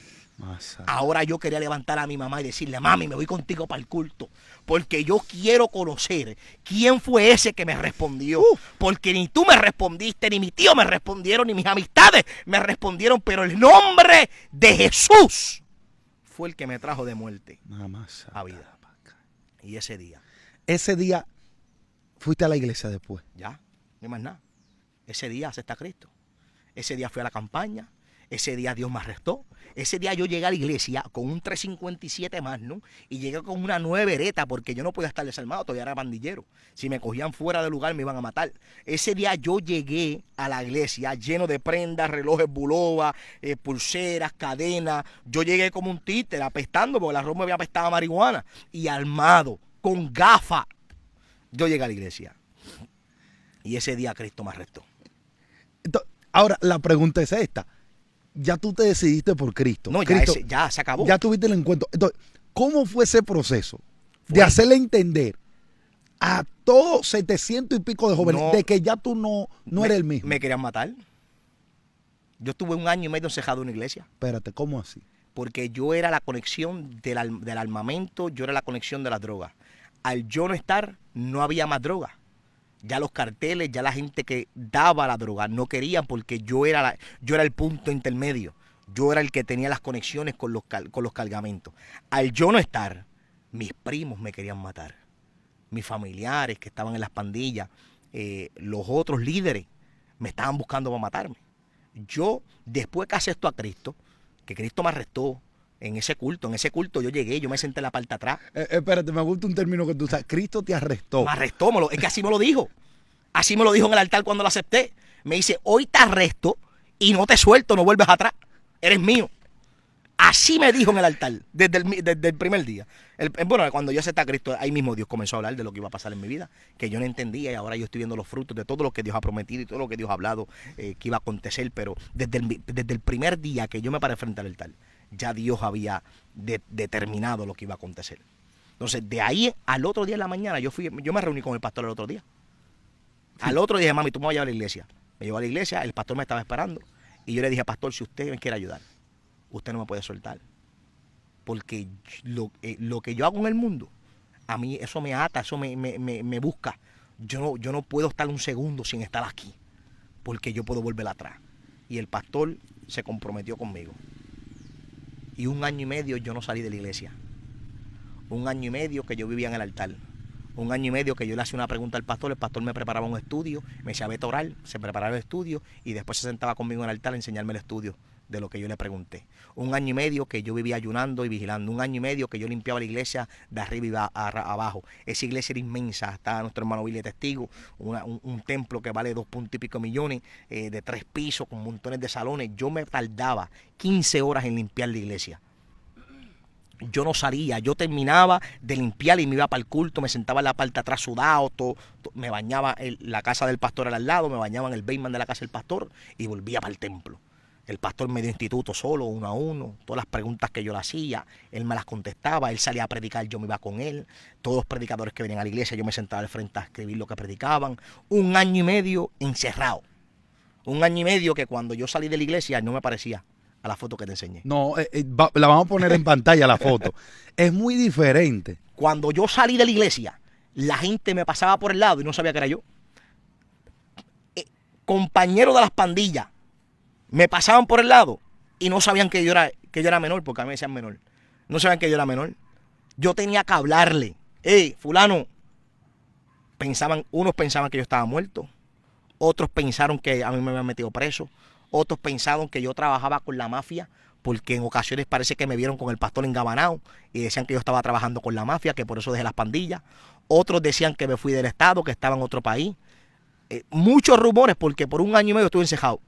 Ahora yo quería levantar a mi mamá y decirle: mami, me voy contigo para el culto, porque yo quiero conocer quién fue ese que me respondió. Porque ni tú me respondiste, ni mi tío me respondieron, ni mis amistades me respondieron, pero el nombre de Jesús fue el que me trajo de muerte a vida. Y ese día fuiste a la iglesia después. Ya, no hay más nada. Ese día acepté a Cristo. Ese día fui a la campaña. Ese día Dios me arrestó. Ese día yo llegué a la iglesia con un 357 Magnum y llegué con una 9 Beretta, porque yo no podía estar desarmado, todavía era pandillero. Si me cogían fuera del lugar me iban a matar. Ese día yo llegué a la iglesia lleno de prendas, relojes Bulova, pulseras, cadenas. Yo llegué como un títere, apestando, porque la ropa me había apestado a marihuana. Y armado, con gafas. Yo llegué a la iglesia. Y ese día Cristo me arrestó. Entonces, ahora, la pregunta es esta. Ya tú te decidiste por Cristo. No, Cristo, ya se acabó. Ya tuviste el encuentro. Entonces, ¿cómo fue ese proceso de hacerle entender a todos 700 y pico de jóvenes, No, de que ya tú no eres el mismo. Me querían matar. Yo estuve 1 año y medio encejado en una iglesia. Espérate, ¿cómo así? Porque yo era la conexión del armamento, yo era la conexión de las drogas. Al yo no estar, no había más droga. Ya los carteles, ya la gente que daba la droga no querían, porque yo era el punto intermedio. Yo era el que tenía las conexiones con los cargamentos. Al yo no estar, mis primos me querían matar. Mis familiares que estaban en las pandillas, los otros líderes me estaban buscando para matarme. Yo, después que acepto a Cristo, que Cristo me arrestó en ese culto yo llegué, yo me senté en la parte de atrás. Espérate, me gusta un término que tú usas. Cristo te arrestó. Me arrestó, es que así me lo dijo. Así me lo dijo en el altar cuando lo acepté. Me dice, hoy te arresto y no te suelto, no vuelves atrás. Eres mío. Así me dijo en el altar, desde el primer día. Bueno, cuando yo acepté a Cristo, ahí mismo Dios comenzó a hablar de lo que iba a pasar en mi vida, que yo no entendía, y ahora yo estoy viendo los frutos de todo lo que Dios ha prometido y todo lo que Dios ha hablado que iba a acontecer. Pero desde el primer día que yo me paré frente al altar, ya Dios había determinado lo que iba a acontecer. Entonces, de ahí al otro día en la mañana, yo me reuní con el pastor el otro día. Al otro día dije, mami, tú me vas a llevar a la iglesia. Me llevó a la iglesia, el pastor me estaba esperando, y yo le dije, pastor, si usted me quiere ayudar, usted no me puede soltar. Porque lo que yo hago en el mundo, a mí eso me ata, eso me busca. Yo no puedo estar un segundo sin estar aquí, porque yo puedo volver atrás. Y el pastor se comprometió conmigo. Y 1 año y medio yo no salí de la iglesia. 1 año y medio que yo vivía en el altar. 1 año y medio que yo le hacía una pregunta al pastor, el pastor me preparaba un estudio, me decía, vete a orar, se preparaba el estudio y después se sentaba conmigo en el altar a enseñarme el estudio de lo que yo le pregunté. 1 año y medio que yo vivía ayunando y vigilando. 1 año y medio que yo limpiaba la iglesia de arriba y abajo. Esa iglesia era inmensa. Está nuestro hermano Billy testigo. Un templo que vale 2 puntos y pico millones, de 3 pisos, con montones de salones. Yo me tardaba 15 horas en limpiar la iglesia. Yo no salía, yo terminaba de limpiar y me iba para el culto, me sentaba en la parte de atrás sudado, me bañaba en la casa del pastor al lado, me bañaba en el basement de la casa del pastor y volvía para el templo. El pastor me dio instituto solo, 1 a 1, todas las preguntas que yo le hacía, él me las contestaba, él salía a predicar, yo me iba con él, todos los predicadores que venían a la iglesia, yo me sentaba al frente a escribir lo que predicaban. 1 año y medio encerrado, 1 año y medio que cuando yo salí de la iglesia no me parecía a la foto que te enseñé. No, la vamos a poner en pantalla la foto. Es muy diferente. Cuando yo salí de la iglesia, la gente me pasaba por el lado y no sabía que era yo. Compañeros de las pandillas me pasaban por el lado y no sabían que yo era menor, porque a mí me decían menor. No sabían que yo era menor. Yo tenía que hablarle. Fulano. Unos pensaban que yo estaba muerto. Otros pensaron que a mí me habían metido preso. Otros pensaron que yo trabajaba con la mafia, porque en ocasiones parece que me vieron con el pastor engabanado y decían que yo estaba trabajando con la mafia, que por eso dejé las pandillas. Otros decían que me fui del estado, que estaba en otro país. Muchos rumores, porque por 1 año y medio estuve encejado,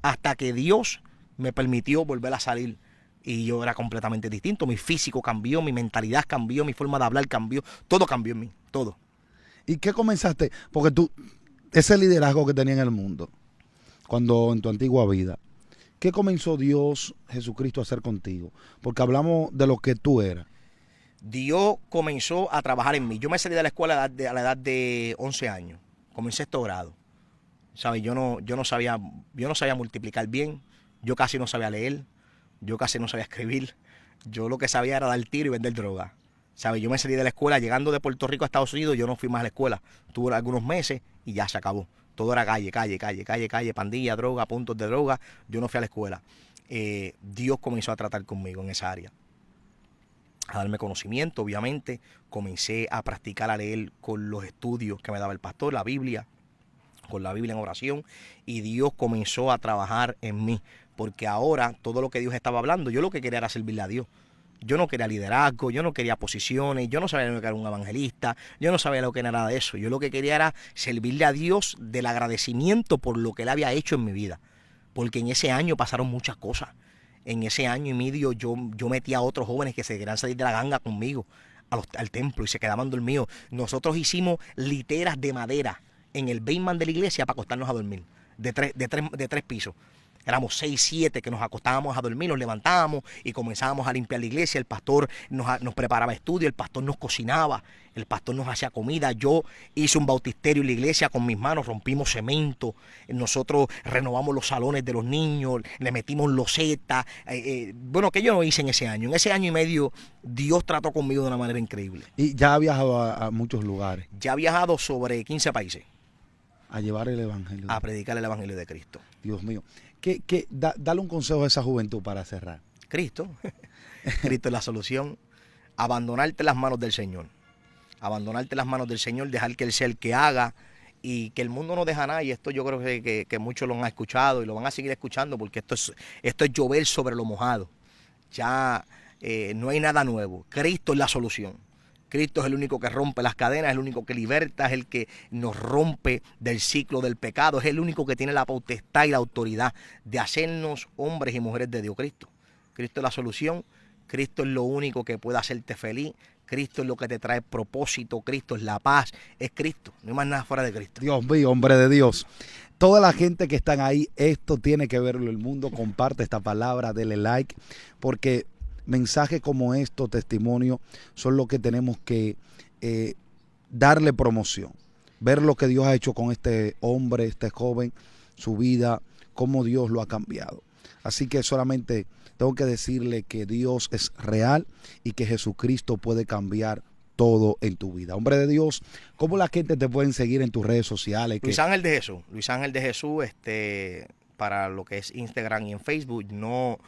hasta que Dios me permitió volver a salir. Y yo era completamente distinto. Mi físico cambió, mi mentalidad cambió, mi forma de hablar cambió. Todo cambió en mí, todo. ¿Y qué comenzaste? Porque tú, ese liderazgo que tenía en el mundo, cuando en tu antigua vida, ¿qué comenzó Dios, Jesucristo, a hacer contigo? Porque hablamos de lo que tú eras. Dios comenzó a trabajar en mí. Yo me salí de la escuela a la edad de 11 años. Comencé 6º grado. ¿Sabes? Yo no sabía multiplicar bien. Yo casi no sabía leer. Yo casi no sabía escribir. Yo lo que sabía era dar tiro y vender droga. ¿Sabes? Yo me salí de la escuela. Llegando de Puerto Rico a Estados Unidos, yo no fui más a la escuela. Tuve algunos meses y ya se acabó. Todo era calle, pandilla, droga, puntos de droga. Yo no fui a la escuela. Dios comenzó a tratar conmigo en esa área. A darme conocimiento, obviamente. Comencé a practicar, a leer con los estudios que me daba el pastor, la Biblia, con la Biblia en oración. Y Dios comenzó a trabajar en mí. Porque ahora, todo lo que Dios estaba hablando, yo lo que quería era servirle a Dios. Yo no quería liderazgo, yo no quería posiciones, yo no sabía lo que era un evangelista, yo no sabía lo que era nada de eso. Yo lo que quería era servirle a Dios del agradecimiento por lo que Él había hecho en mi vida. Porque en ese año pasaron muchas cosas. En ese año y medio yo metí a otros jóvenes que se querían salir de la ganga conmigo al templo y se quedaban dormidos. Nosotros hicimos literas de madera en el basement de la iglesia para acostarnos a dormir, de tres pisos. éramos 6, 7 que nos acostábamos a dormir, nos levantábamos y comenzábamos a limpiar la iglesia. El pastor nos preparaba estudio, el pastor nos cocinaba, el pastor nos hacía comida. Yo hice un bautisterio en la iglesia con mis manos, rompimos cemento, nosotros renovamos los salones de los niños, le metimos losetas. Bueno, que yo no hice en ese año. En ese año y medio Dios trató conmigo de una manera increíble. Y ya ha viajado a muchos lugares. Ya he viajado sobre 15 países. A llevar el evangelio. A predicar el evangelio de Cristo. Dios mío. Dale un consejo a esa juventud para cerrar. Cristo. Cristo es la solución. Abandonarte en las manos del Señor. Abandonarte en las manos del Señor, dejar que Él sea el que haga y que el mundo no deja nada. Y esto yo creo que muchos lo han escuchado y lo van a seguir escuchando porque esto es llover sobre lo mojado. Ya no hay nada nuevo. Cristo es la solución. Cristo es el único que rompe las cadenas, es el único que liberta, es el que nos rompe del ciclo del pecado, es el único que tiene la potestad y la autoridad de hacernos hombres y mujeres de Dios. Cristo es la solución, Cristo es lo único que puede hacerte feliz, Cristo es lo que te trae propósito, Cristo es la paz, es Cristo, no hay más nada fuera de Cristo. Dios mío, hombre de Dios. Toda la gente que están ahí, esto tiene que verlo el mundo, comparte esta palabra, dele like, porque mensajes como estos, testimonios, son lo que tenemos que darle promoción. Ver lo que Dios ha hecho con este hombre, este joven, su vida, cómo Dios lo ha cambiado. Así que solamente tengo que decirle que Dios es real y que Jesucristo puede cambiar todo en tu vida. Hombre de Dios, ¿cómo la gente te pueden seguir en tus redes sociales? Luis Ángel de Jesús. Luis Ángel de Jesús, para lo que es Instagram y en Facebook, no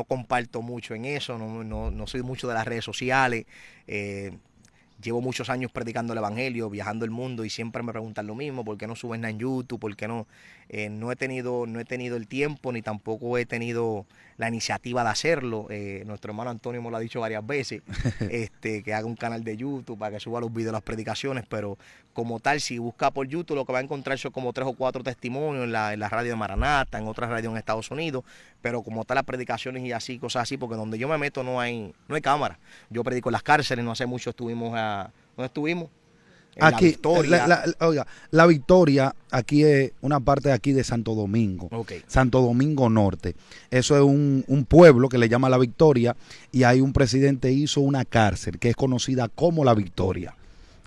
comparto mucho en eso, no soy mucho de las redes sociales. Llevo muchos años predicando el evangelio, viajando el mundo y siempre me preguntan lo mismo, ¿por qué no subes nada en YouTube? ¿Por qué no? No he tenido el tiempo ni tampoco he tenido la iniciativa de hacerlo. Nuestro hermano Antonio me lo ha dicho varias veces, que haga un canal de YouTube para que suba los videos de las predicaciones, pero como tal, si busca por YouTube, lo que va a encontrar son como 3 o 4 testimonios en la radio de Maranata, en otras radios en Estados Unidos, pero como tal las predicaciones y así, cosas así, porque donde yo me meto no hay cámara. Yo predico en las cárceles, no hace mucho estuvimos ¿dónde estuvimos? Aquí, la Victoria, aquí es una parte de aquí de Santo Domingo, okay. Santo Domingo Norte. Eso es un pueblo que le llama La Victoria y ahí un presidente hizo una cárcel que es conocida como La Victoria.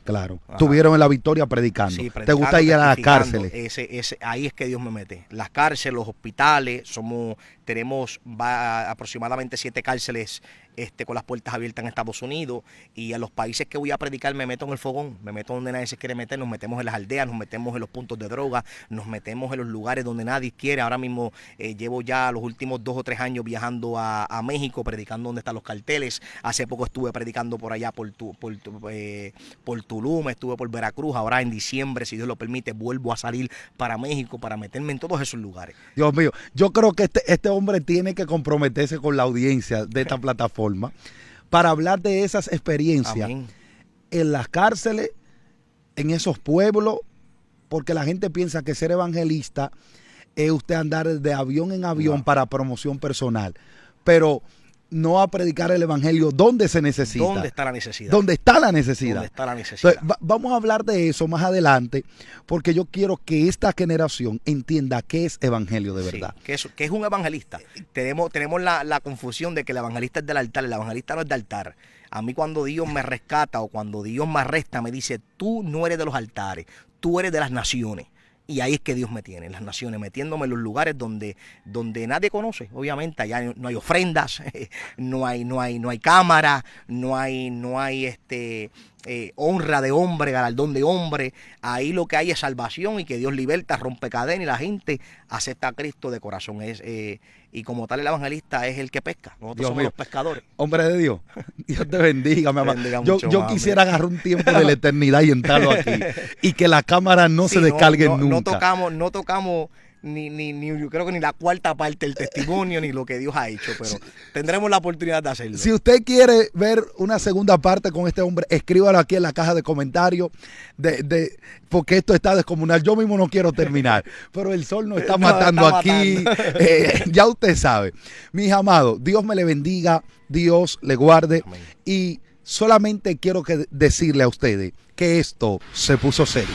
Claro. Ajá. Estuvieron en La Victoria predicando. Sí, predicando. ¿Te gusta ir a las cárceles? Ahí es que Dios me mete. Las cárceles, los hospitales, tenemos aproximadamente 7 cárceles con las puertas abiertas en Estados Unidos, y a los países que voy a predicar me meto en el fogón, me meto donde nadie se quiere meter, nos metemos en las aldeas, nos metemos en los puntos de droga, nos metemos en los lugares donde nadie quiere. Ahora mismo llevo ya los últimos 2 o 3 años viajando a México, predicando donde están los carteles. Hace poco estuve predicando por allá por Tulum, estuve por Veracruz. Ahora en diciembre, si Dios lo permite, vuelvo a salir para México para meterme en todos esos lugares. Dios mío, yo creo que este hombre tiene que comprometerse con la audiencia de esta plataforma para hablar de esas experiencias. Amén. En las cárceles, en esos pueblos, porque la gente piensa que ser evangelista es usted andar de avión en avión para promoción personal, pero no a predicar el evangelio donde se necesita. ¿Dónde está la necesidad? ¿Dónde está la necesidad? ¿Dónde está la necesidad? Entonces, vamos a hablar de eso más adelante, porque yo quiero que esta generación entienda qué es evangelio de verdad. Sí, que es un evangelista. Tenemos la confusión de que el evangelista es del altar. El evangelista no es del altar. A mí, cuando Dios me rescata o cuando Dios me arresta, me dice: tú no eres de los altares, tú eres de las naciones. Y ahí es que Dios me tiene, en las naciones, metiéndome en los lugares donde nadie conoce. Obviamente allá no hay ofrendas, no hay cámara, no hay honra de hombre, galardón de hombre. Ahí lo que hay es salvación y que Dios liberta, rompe cadenas y la gente acepta a Cristo de corazón. Y como tal, el evangelista es el que pesca. Nosotros somos los pescadores. Hombre de Dios, Dios te bendiga, mi amado. Yo quisiera agarrar un tiempo de la eternidad y entrarlo aquí. Y que la cámara no se descargue nunca. No tocamos ni yo creo que ni la cuarta parte del testimonio ni lo que Dios ha hecho, pero tendremos la oportunidad de hacerlo. Si usted quiere ver una segunda parte con este hombre, escríbalo aquí en la caja de comentarios, porque esto está descomunal. Yo mismo no quiero terminar, pero el sol nos está matando aquí. Ya usted sabe. Mis amados, Dios me le bendiga, Dios le guarde. Amén. Y solamente quiero decirle a ustedes que esto se puso serio.